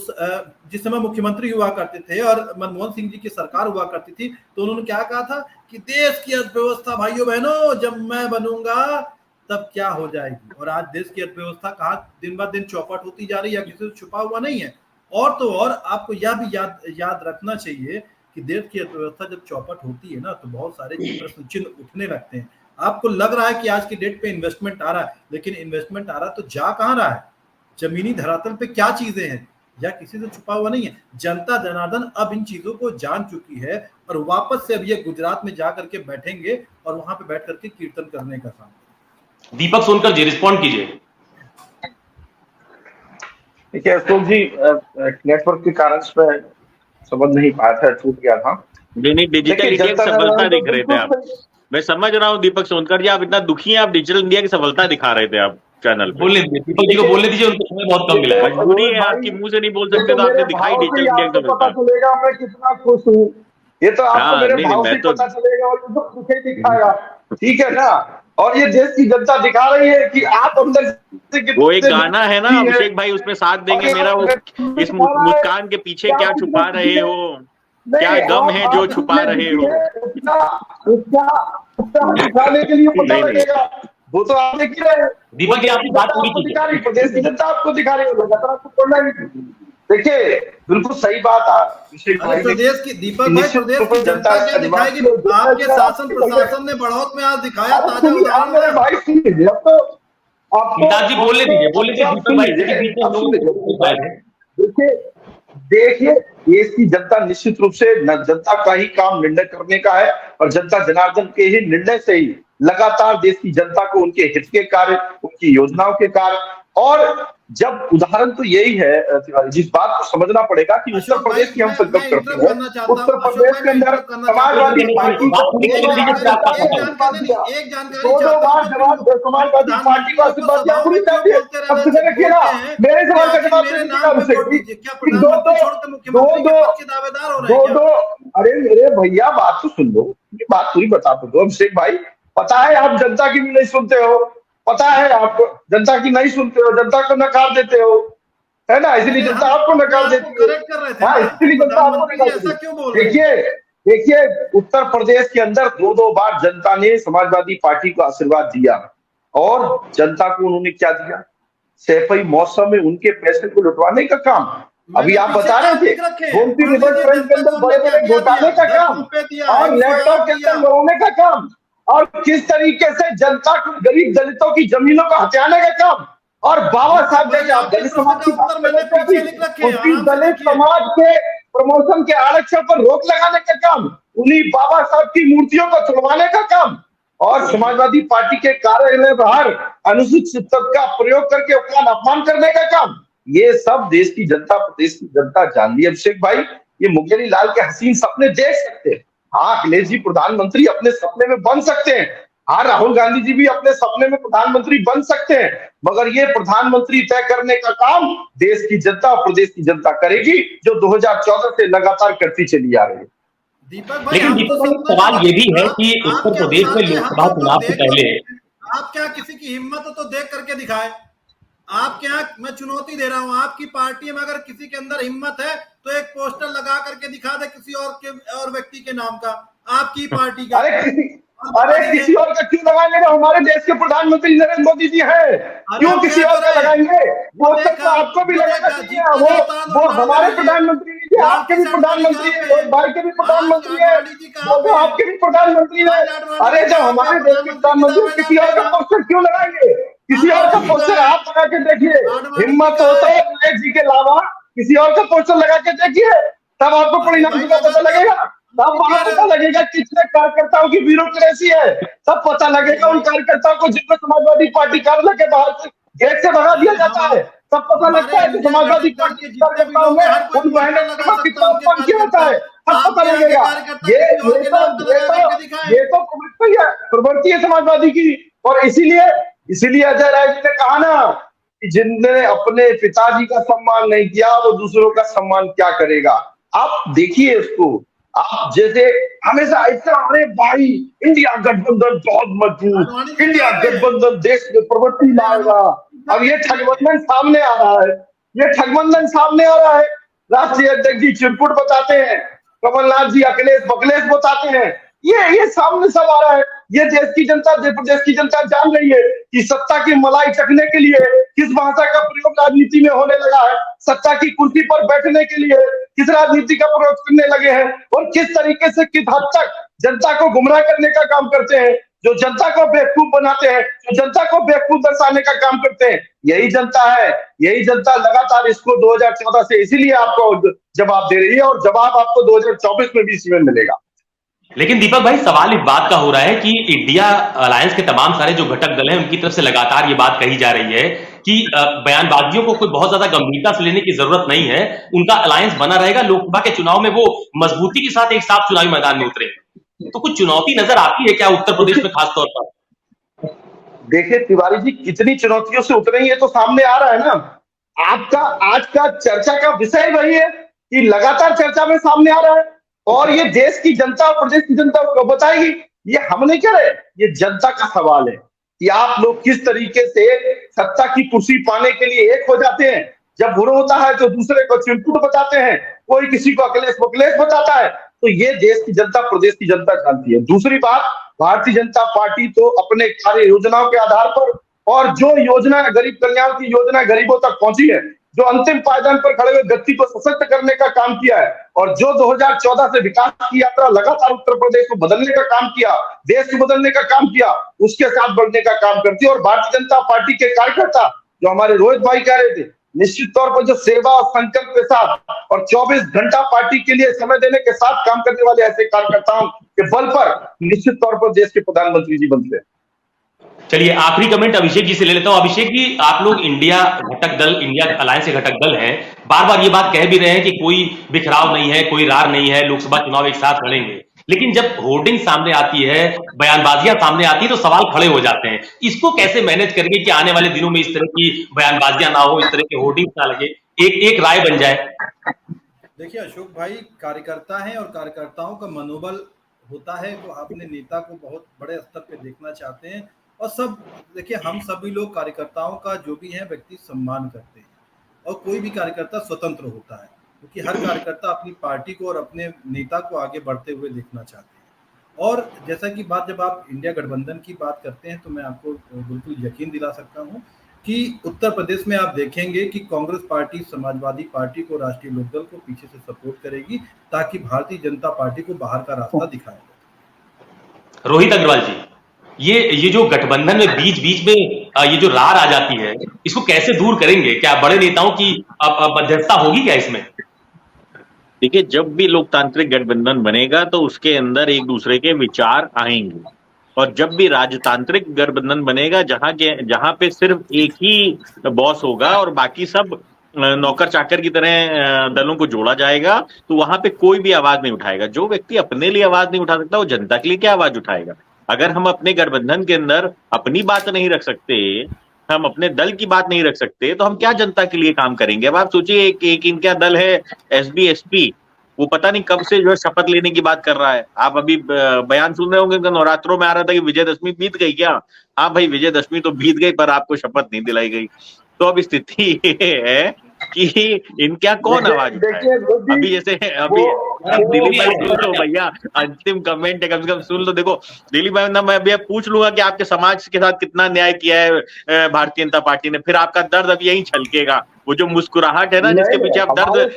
जिस समय मुख्यमंत्री हुआ करते थे और मनमोहन सिंह जी की सरकार हुआ करती थी, तो उन्होंने क्या कहा था कि देश की अर्थव्यवस्था भाइयों बहनों जब मैं बनूंगा तब क्या हो जाएगी। और आज देश की अर्थव्यवस्था कहाँ दिन ब दिन चौपट होती जा रही है, किसी से छुपा हुआ नहीं है। और तो और आपको यह भी याद रखना चाहिए कि देश की अर्थव्यवस्था जब चौपट होती है ना, तो बहुत सारे प्रश्न चिन्ह उठने लगते हैं। आपको लग रहा है कि आज की डेट पे इन्वेस्टमेंट आ रहा है, लेकिन इन्वेस्टमेंट आ रहा है तो जा कहाँ रहा है? जमीनी धरातल पे क्या चीजें हैं, या किसी से छुपा हुआ नहीं है। जनता जनार्दन अब इन चीजों को जान चुकी है और वापस से अब ये गुजरात में जा करके बैठेंगे और वहां पे बैठ करके कीर्तन करने का काम। दीपक सोनकर जी, रिस्पॉन्ड कीजिए। देखिए अशोक जी, नेटवर्क के कारण से समझ नहीं पाया था, छूट गया था। नहीं, डिजिटल इंडिया की सफलता दिख रहे थे आप। मैं समझ रहा हूँ दीपक सोनकर जी, आप इतना दुखी हैं, आप डिजिटल इंडिया की सफलता दिखा रहे थे आप चैनल पे। बोलने दीजिए, दीपक जी को बोलने दीजिए, उनको समय बहुत कम मिला है। मजबूरी है आपकी, मुंह से नहीं बोल सकते तो आपने दिखाई डिजिटल इंडिया की पता सफलता। चलेगा मैं कितना खुश हूँ, ये तो आपको मेरे भाव से तो पता चलेगा और तो दुखे दिखाएगा, ठीक है ना। और ये देश की जनता दिखा रही है कि आप अंदर से वो एक गाना है ना अभिषेक भाई, उसमें साथ देंगे मेरा, वो इस मुस्कान के पीछे क्या छुपा रहे हो, क्या गम है जो छुपा रहे हो, उसका दिखाने के लिए पता लगेगा। वो तो आप देख ही रहे। दीपक जी आपकी बात पूरी कीजिए। प्रदेश की जनता आपको दिखा रही है, लगातार आपको पढ़ना ही। देखिए बिल्कुल सही बात है प्रदेश की, दीपक भाई प्रदेश की जनता क्या दिखाएगी? आपके शासन प्रशासन ने बढ़ौत में आज दिखाया ताजा उदाहरण। भाई सुनिए, अब तो पिताजी बोलने दीजिए, बोलने दीजिए दीपक भाई के बीच में हम लोग। देखिए देश की जनता निश्चित रूप से जनता का ही काम निर्णय करने का है और जनता जनार्दन के ही निर्णय से ही लगातार देश की जनता को उनके हित के कार्य, उनकी योजनाओं के कार्य, और जब उदाहरण तो यही है तिवारी जी, इस बात को समझना पड़ेगा कि उत्तर प्रदेश की हम संकल्प करते हैं, उत्तर प्रदेश के अंदर समाजवादी पार्टी दो बार जवाब समाजवादी पार्टी को आशीर्वाद दिया, पूरी अब सुने रखिए ना, मेरे सवाल का जवाब दो अरे मेरे भैया बात तो सुन लो, ये बात पूरी बता दो अभिषेक भाई। पता है आप जनता की भी नहीं सुनते हो, पता है आपको जनता की नहीं सुनते हो, जनता को नकार देते हो, है ना, इसलिए जनता आपको नकार देती है। हाँ, इसलिए जनता आपको नकार देती है। देखिए उत्तर प्रदेश के अंदर दो बार जनता ने समाजवादी पार्टी को आशीर्वाद दिया और जनता को उन्होंने क्या दिया? सैफई मौसम में उनके पैसे को लुटवाने का काम। अभी आप बता रहे थे गोमती रिवर फ्रंट के अंदर बड़े बड़े घोटाले का काम और लैपटॉप के अंदर लड़ाने का काम, और किस तरीके से जनता को, गरीब दलितों की जमीनों को हथियाने का काम, और बाबा साहब जैसे आप दलित समाज की बात कर रहे थे, दलित समाज के प्रमोशन के आरक्षण पर रोक लगाने का काम, उन्हीं बाबा साहब की मूर्तियों को तोड़वाने का काम, और समाजवादी पार्टी के कार्यालय बाहर अनुसूचित तबका का प्रयोग करके उसका अपमान करने का काम, ये सब देश की जनता, प्रदेश की जनता जान ली। अभिषेक भाई, ये मुंगेरी लाल के हसीन सपने देख सकते हैं। हाँ, अखिलेश जी प्रधानमंत्री अपने सपने में बन सकते हैं, हाँ राहुल गांधी जी भी अपने सपने में प्रधानमंत्री बन सकते हैं, मगर ये प्रधानमंत्री तय करने का काम देश की जनता और प्रदेश की जनता करेगी, जो 2014 से लगातार करती चली आ रही है। लेकिन दीपक भाई सवाल ये भी है कि उत्तर प्रदेश में लोकसभा चुनाव से पहले आप क्या किसी की हिम्मत हो तो देख करके दिखाए। आप क्या, मैं चुनौती दे रहा हूं, आपकी पार्टी में अगर किसी के अंदर हिम्मत है तो एक पोस्टर लगा करके दिखा दे किसी और व्यक्ति के नाम का, आपकी पार्टी का। अरे किसी और का क्यों लगाएंगे? जब हमारे देश के प्रधानमंत्री नरेंद्र मोदी जी हैं, क्यों किसी और का लगाएंगे? वो तक तो आपको भी लगाना चाहिए। वो हमारे प्रधानमंत्री जी, आपके भी प्रधानमंत्री है, भाई के भी प्रधानमंत्री है, वो आपके भी प्रधानमंत्री है। अरे जब हमारे देश के प्रधानमंत्री, किसी और का पोस्टर क्यों लगाएंगे? किसी और का पोस्टर आप लगा के देखिए, हिम्मत हो तो विवेक जी के अलावा किसी और का पोस्टर लगा के देखिए, तब आपको परिणाम का पता लगेगा। तब वहां पता लगेगा कितने कार्यकर्ताओं की ब्यूरोक्रेसी है, तब पता लगेगा उन कार्यकर्ताओं को जिनको समाजवादी पार्टी कार्यालय के बाहर से गेट से भगा दिया जाता है, तब पता लगता है कि समाजवादी पार्टी के कार्यकर्ताओं में उन बहनों का कितना अपमान किया होता है, तब पता लगेगा। ये तो प्रवृत्ति है समाजवादी की। और इसीलिए अजय राय जी ने कहा ना कि जिनने अपने पिताजी का सम्मान नहीं किया वो दूसरों का सम्मान क्या करेगा। आप देखिए इसको, आप जैसे हमेशा ऐसा, अरे भाई इंडिया गठबंधन बहुत मजबूत, इंडिया गठबंधन देश में प्रवृत्ति लाएगा। अब ये ठगबंधन सामने आ रहा है, ये ठगबंधन सामने आ रहा है। राष्ट्रीय अध्यक्ष जी चिरकुट बताते हैं, कमलनाथ जी अखिलेश बकलेश बताते हैं, ये सामने सब आ रहा है। ये देश की जनता जान रही है कि सत्ता की मलाई चखने के लिए किस भाषा का प्रयोग राजनीति में होने लगा है, सत्ता की कुर्सी पर बैठने के लिए किस राजनीति का प्रयोग करने लगे हैं, और किस तरीके से किस हद तक जनता को गुमराह करने का काम करते हैं, जो जनता को बेवकूफ बनाते हैं, जो जनता को बेवकूफ दर्शाने का काम करते हैं। यही जनता है, यही जनता लगातार इसको 2014 से इसीलिए आपको जवाब दे रही है, और जवाब आपको 2024 में भी इसमें मिलेगा। लेकिन दीपक भाई, सवाल इस बात का हो रहा है कि इंडिया अलायंस के तमाम सारे जो घटक दल हैं उनकी तरफ से लगातार ये बात कही जा रही है कि बयानबाजियों को कोई बहुत ज्यादा गंभीरता से लेने की जरूरत नहीं है, उनका अलायंस बना रहेगा, लोकसभा के चुनाव में वो मजबूती के साथ एक साफ चुनावी मैदान में उतरेंगे। तो कुछ चुनौती नजर आती है क्या उत्तर प्रदेश में खासतौर पर? देखिए तिवारी जी, कितनी चुनौतियों से उतरेंगे तो सामने आ रहा है ना। आपका आज का चर्चा का विषय वही है कि लगातार चर्चा में सामने आ रहा है, और ये देश की जनता और प्रदेश की जनता को बताएगी। ये हम नहीं कह रहे, ये जनता का सवाल है कि आप लोग किस तरीके से सत्ता की कुर्सी पाने के लिए एक हो जाते हैं। जब बुरा होता है तो दूसरे को चिरकुट बताते हैं, कोई किसी को अखिलेश बकलेश बताता है। तो ये देश की जनता, प्रदेश की जनता जानती है। दूसरी बात, भारतीय जनता पार्टी तो अपने कार्य योजनाओं के आधार पर, और जो योजना गरीब कल्याण की योजना गरीबों तक पहुंची है, जो अंतिम पायदान पर खड़े हुए व्यक्ति को सशक्त करने का काम किया है, और जो 2014 से विकास की यात्रा लगातार उत्तर प्रदेश को बदलने का काम किया, देश को बदलने का काम किया, उसके साथ बढ़ने का काम करती है। और भारतीय जनता पार्टी के कार्यकर्ता, जो हमारे रोहित भाई कह रहे थे, निश्चित तौर पर जो सेवा और संकल्प के साथ और 24 घंटा पार्टी के लिए समय देने के साथ काम करने वाले ऐसे कार्यकर्ताओं के बल पर निश्चित तौर पर देश के प्रधानमंत्री जी बनते हैं। चलिए, आखिरी कमेंट अभिषेक जी से ले लेता हूं। अभिषेक जी, आप लोग इंडिया घटक दल, इंडिया अलायंस के घटक दल हैं, बार बार ये बात कह भी रहे हैं कि कोई बिखराव नहीं है, कोई रार नहीं है, लोकसभा चुनाव एक साथ लड़ेंगे। लेकिन जब होर्डिंग सामने आती है, बयानबाजियां सामने आती है, तो सवाल खड़े हो जाते हैं। इसको कैसे मैनेज करेंगे कि आने वाले दिनों में इस तरह की बयानबाजियां ना हो, इस तरह के होर्डिंग ना लगे, एक राय बन जाए? देखिए अशोक भाई, कार्यकर्ता हैं और कार्यकर्ताओं का मनोबल होता है, तो अपने नेता को बहुत बड़े स्तर पे देखना चाहते हैं। और सब देखिए, हम सभी लोग कार्यकर्ताओं का जो भी है व्यक्ति सम्मान करते हैं, और कोई भी कार्यकर्ता स्वतंत्र होता है, क्योंकि हर कार्यकर्ता अपनी पार्टी को और अपने नेता को आगे बढ़ते हुए देखना चाहते हैं। और जैसा कि बात, जब आप इंडिया गठबंधन की बात करते हैं, तो मैं आपको बिल्कुल यकीन दिला सकता हूँ कि उत्तर प्रदेश में आप देखेंगे कि कांग्रेस पार्टी समाजवादी पार्टी को, राष्ट्रीय लोकदल को पीछे से सपोर्ट करेगी, ताकि भारतीय जनता पार्टी को बाहर का रास्ता दिखाएगा। रोहित अग्रवाल जी, ये जो गठबंधन में बीच बीच में ये जो रार आ जाती है, इसको कैसे दूर करेंगे? क्या बड़े नेताओं की मध्यस्थता होगी क्या इसमें? देखिए, जब भी लोकतांत्रिक गठबंधन बनेगा तो उसके अंदर एक दूसरे के विचार आएंगे, और जब भी राजतांत्रिक गठबंधन बनेगा जहां पे सिर्फ एक ही बॉस होगा और बाकी सब नौकर चाकर की तरह दलों को जोड़ा जाएगा, तो वहां पे कोई भी आवाज नहीं उठाएगा। जो व्यक्ति अपने लिए आवाज नहीं उठा सकता, वो जनता के लिए क्या आवाज उठाएगा? अगर हम अपने गठबंधन के अंदर अपनी बात नहीं रख सकते, हम अपने दल की बात नहीं रख सकते, तो हम क्या जनता के लिए काम करेंगे? अब आप सोचिए, एक इनका दल है SBSP, वो पता नहीं कब से जो है शपथ लेने की बात कर रहा है। आप अभी बयान सुन रहे होंगे, नवरात्रों में आ रहा था कि विजयदशमी बीत गई क्या? हाँ भाई, विजयदशमी तो बीत गई, पर आपको शपथ नहीं दिलाई गई। तो अब स्थिति ये है कि इनका कौन आवाज उठाए? अभी जैसे अब दिलीप भाई सुन लो भैया, अंतिम कमेंट है, कम से कम सुन लो। देखो दिलीप भाई ना, मैं भी पूछ लूंगा कि आपके समाज के साथ कितना न्याय किया है भारतीय जनता पार्टी ने, फिर आपका दर्द अब यहीं छलकेगा। वो जो मुस्कुराहट है ना जिसके पीछे आप दर्द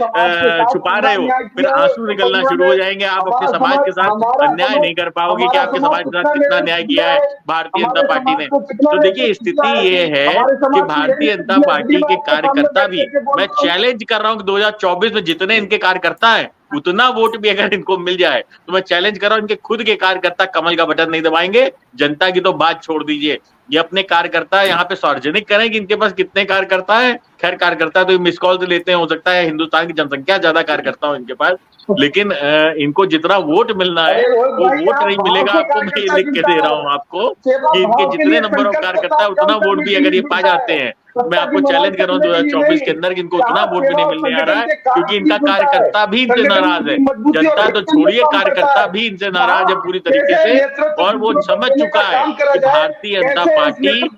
छुपा रहे हो, फिर आंसू निकलना शुरू हो जाएंगे। आप अपने समाज के साथ अन्याय नहीं कर पाओगे कि आपके समाज के साथ कितना न्याय किया है भारतीय जनता पार्टी ने। तो देखिए स्थिति ये है कि भारतीय जनता पार्टी के कार्यकर्ता भी, मैं चैलेंज कर रहा हूँ कि 2024 में जितने इनके कार्यकर्ता है उतना वोट भी अगर इनको मिल जाए तो मैं चैलेंज कर रहा हूं, इनके खुद के कार्यकर्ता कमल का बटन नहीं दबाएंगे। जनता की तो बात छोड़ दीजिए, ये अपने कार्यकर्ता यहाँ पे सार्वजनिक करें कि इनके पास कितने कार्यकर्ता है। खैर कार्यकर्ता तो मिस कॉल से लेते हैं, हो सकता है हिंदुस्तान की जनसंख्या ज्यादा कार्यकर्ता हो इनके पास, लेकिन इनको जितना वोट मिलना है वो वोट नहीं मिलेगा आपको। मैं ये लिख के दे रहा हूँ आपको कि इनके जितने नंबर ऑफ कार्यकर्ता है उतना वोट भी अगर ये पा जाते हैं, मैं आपको चैलेंज कर रहा हूँ 2024 के अंदर कि इनको उतना वोट भी नहीं मिलने आ रहा है, क्योंकि इनका कार्यकर्ता भी इनसे नाराज है। जनता तो छोड़िए, कार्यकर्ता भी इनसे नाराज है पूरी तरीके से, और वो समझ चुका है कि भारतीय जनता पार्टी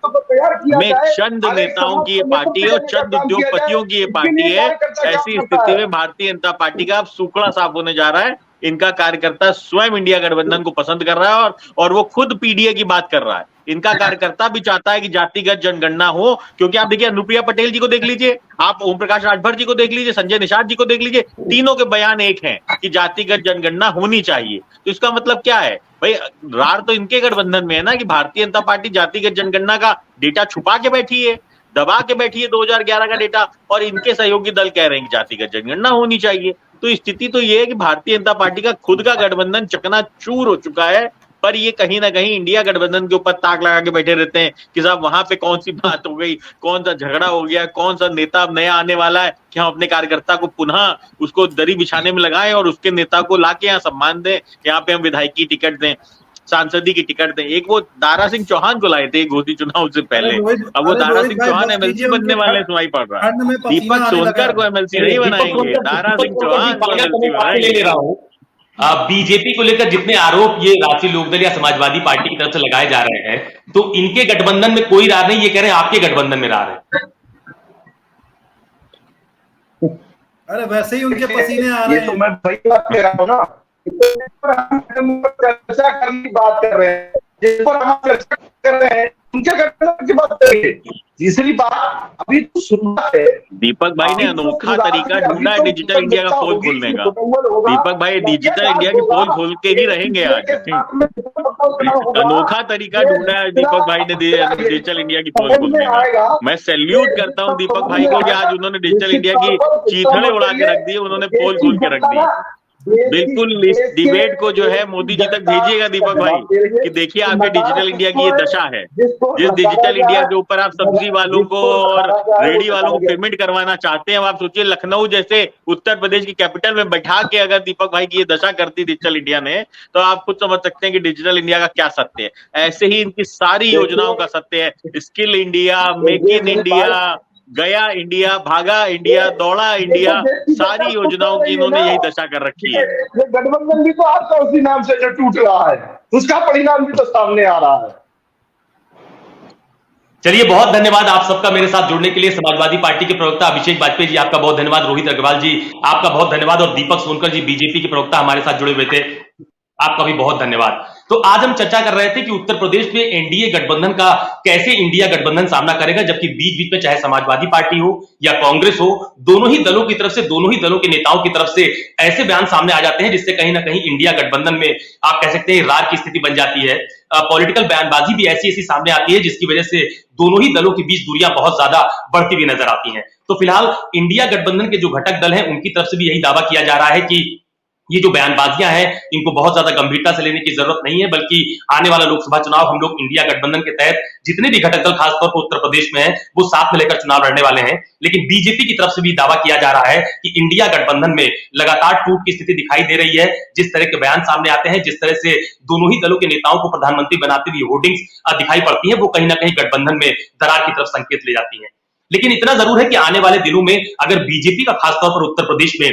में चंद नेताओं की ये पार्टी है और चंद उद्योगपतियों की ये पार्टी है। ऐसी स्थिति में भारतीय जनता पार्टी का अब सूखड़ा साफ होने जा रहा है। इनका कार्यकर्ता स्वयं इंडिया गठबंधन को पसंद कर रहा है और वो खुद पीडीए की बात कर रहा है। इनका कार्यकर्ता भी चाहता है कि जातिगत जनगणना हो, क्योंकि आप देखिए अनुप्रिया पटेल जी को देख लीजिए, आप ओम प्रकाश राजभर जी को देख लीजिए, संजय निषाद जी को देख लीजिए, तीनों के बयान एक हैं कि जातिगत जनगणना होनी चाहिए। तो इसका मतलब क्या है भाई, रार तो इनके गठबंधन में है ना कि भारतीय जनता पार्टी जातिगत जनगणना का डेटा छुपा के बैठी है, दबा के बैठी है 2011 का डेटा, और इनके सहयोगी दल कह रहे हैं कि जातिगत जनगणना होनी चाहिए। तो स्थिति तो ये है कि भारतीय जनता पार्टी का खुद का गठबंधन चकनाचूर हो चुका है, पर ये कहीं ना कहीं इंडिया गठबंधन के ऊपर ताक लगा के बैठे रहते हैं कि साहब वहां पे कौन सी बात हो गई, कौन सा झगड़ा हो गया, कौन सा नेता नया आने वाला है कि हम अपने कार्यकर्ता को पुनः उसको दरी बिछाने में लगाएं और उसके नेता को लाके यहाँ सम्मान दें, यहाँ पे हम विधायकी टिकट दें, सांसदी की टिकट दें। एक वो दारा सिंह चौहान को लाए थे घोषी चुनाव से पहले, अब वो दारा सिंह चौहान एमएलसी बनने वाले सुनाई पड़ रहा है। दीपक सोनकर को एमएलसी नहीं बनाएंगे, दारा सिंह चौहान को एमएलसी बनाएंगे। बीजेपी को लेकर जितने आरोप ये राष्ट्रीय लोकदल या समाजवादी पार्टी की तरफ से लगाए जा रहे हैं, तो इनके गठबंधन में कोई रार नहीं, ये कह रहे हैं आपके गठबंधन में रार है। अरे वैसे ही उनके पसीने आ रहे हैं। ये तो मैं वही बात कह रहा हूँ ना, चर्चा करने की बात कर रहे हैं, जिस पर हम चर्चा कर रहे हैं उनके गठबंधन की बात करेंगे। तीसरी बात अभी तो शुरुआत है। दीपक भाई ने अनोखा तरीका ढूंढा है डिजिटल इंडिया का पोल खोलने का। दीपक भाई डिजिटल इंडिया की पोल खोल के ही रहेंगे आज। अनोखा तरीका ढूंढा है दीपक भाई ने डिजिटल इंडिया की पोल खोलने का। मैं सैल्यूट करता हूं दीपक भाई को कि आज उन्होंने डिजिटल इंडिया की चीथड़े उड़ा के रख दी, उन्होंने पोल खोल के रख दी। बिल्कुल इस डिबेट को जो है मोदी जी तक भेजिएगा दीपक भाई कि देखिए आपके डिजिटल इंडिया की ये दशा है। जिस डिजिटल इंडिया के ऊपर आप सब्जी वालों को और रेडी वालों को पेमेंट करवाना चाहते हैं, आप सोचिए लखनऊ जैसे उत्तर प्रदेश की कैपिटल में बैठा के अगर दीपक भाई की ये दशा करती डिजिटल इंडिया ने, तो आप खुद समझ सकते हैं कि डिजिटल इंडिया का क्या सत्य है। ऐसे ही इनकी सारी योजनाओं का सत्य है, skill India, make in India, गया इंडिया, भागा इंडिया, दौड़ा इंडिया, सारी योजनाओं की इन्होंने यही दशा कर रखी है। ये गठबंधन भी तो आपका उसी नाम से जो टूट रहा है, उसका परिणाम भी तो सामने आ रहा है। चलिए बहुत धन्यवाद आप सबका मेरे साथ जुड़ने के लिए। समाजवादी पार्टी के प्रवक्ता अभिषेक वाजपेयी जी आपका बहुत धन्यवाद, रोहित अग्रवाल जी आपका बहुत धन्यवाद, और दीपक सोनकर जी बीजेपी के प्रवक्ता हमारे साथ जुड़े हुए थे, आपका भी बहुत धन्यवाद। तो आज हम चर्चा कर रहे थे कि उत्तर प्रदेश में एनडीए गठबंधन का कैसे इंडिया गठबंधन सामना करेगा, जबकि बीच बीच में चाहे समाजवादी पार्टी हो या कांग्रेस हो, दोनों ही दलों की तरफ से, दोनों ही दलों के नेताओं की तरफ से ऐसे बयान सामने आ जाते हैं जिससे कहीं ना कहीं इंडिया गठबंधन में आप कह सकते हैं रार की स्थिति बन जाती है। पॉलिटिकल बयानबाजी भी ऐसी ऐसी सामने आती है जिसकी वजह से दोनों ही दलों के बीच दूरियां बहुत ज्यादा बढ़ती हुई नजर आती हैं। तो फिलहाल इंडिया गठबंधन के जो घटक दल हैं उनकी तरफ से भी यही दावा किया जा रहा है कि ये जो बयानबाजियां हैं इनको बहुत ज्यादा गंभीरता से लेने की जरूरत नहीं है, बल्कि आने वाला लोकसभा चुनाव हम लोग इंडिया गठबंधन के तहत जितने भी घटक दल खासतौर पर उत्तर प्रदेश में है वो साथ में लेकर चुनाव लड़ने वाले हैं। लेकिन बीजेपी की तरफ से भी दावा किया जा रहा है कि इंडिया गठबंधन में लगातार टूट की स्थिति दिखाई दे रही है। जिस तरह के बयान सामने आते हैं, जिस तरह से दोनों ही दलों के नेताओं को प्रधानमंत्री बनाते हुए होर्डिंग्स दिखाई पड़ती है, वो कहीं ना कहीं गठबंधन में दरार की तरफ संकेत ले जाती है। लेकिन इतना जरूर है कि आने वाले दिनों में अगर बीजेपी का खासतौर पर उत्तर प्रदेश में,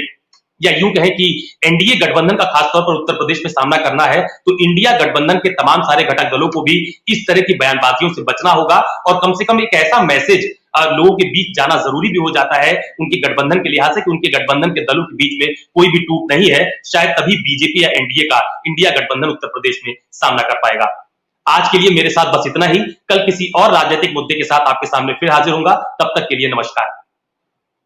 या यूं कहें कि एनडीए गठबंधन का खासतौर पर उत्तर प्रदेश में सामना करना है, तो इंडिया गठबंधन के तमाम सारे घटक दलों को भी इस तरह की बयानबाजियों से बचना होगा और कम से कम एक ऐसा मैसेज लोगों के बीच जाना जरूरी भी हो जाता है उनके गठबंधन के लिहाज से कि उनके गठबंधन के दलों के बीच में कोई भी टूट नहीं है, शायद तभी बीजेपी या एनडीए का इंडिया गठबंधन उत्तर प्रदेश में सामना कर पाएगा। आज के लिए मेरे साथ बस इतना ही। कल किसी और राजनीतिक मुद्दे के साथ आपके सामने फिर हाजिर होऊंगा। तब तक के लिए नमस्कार।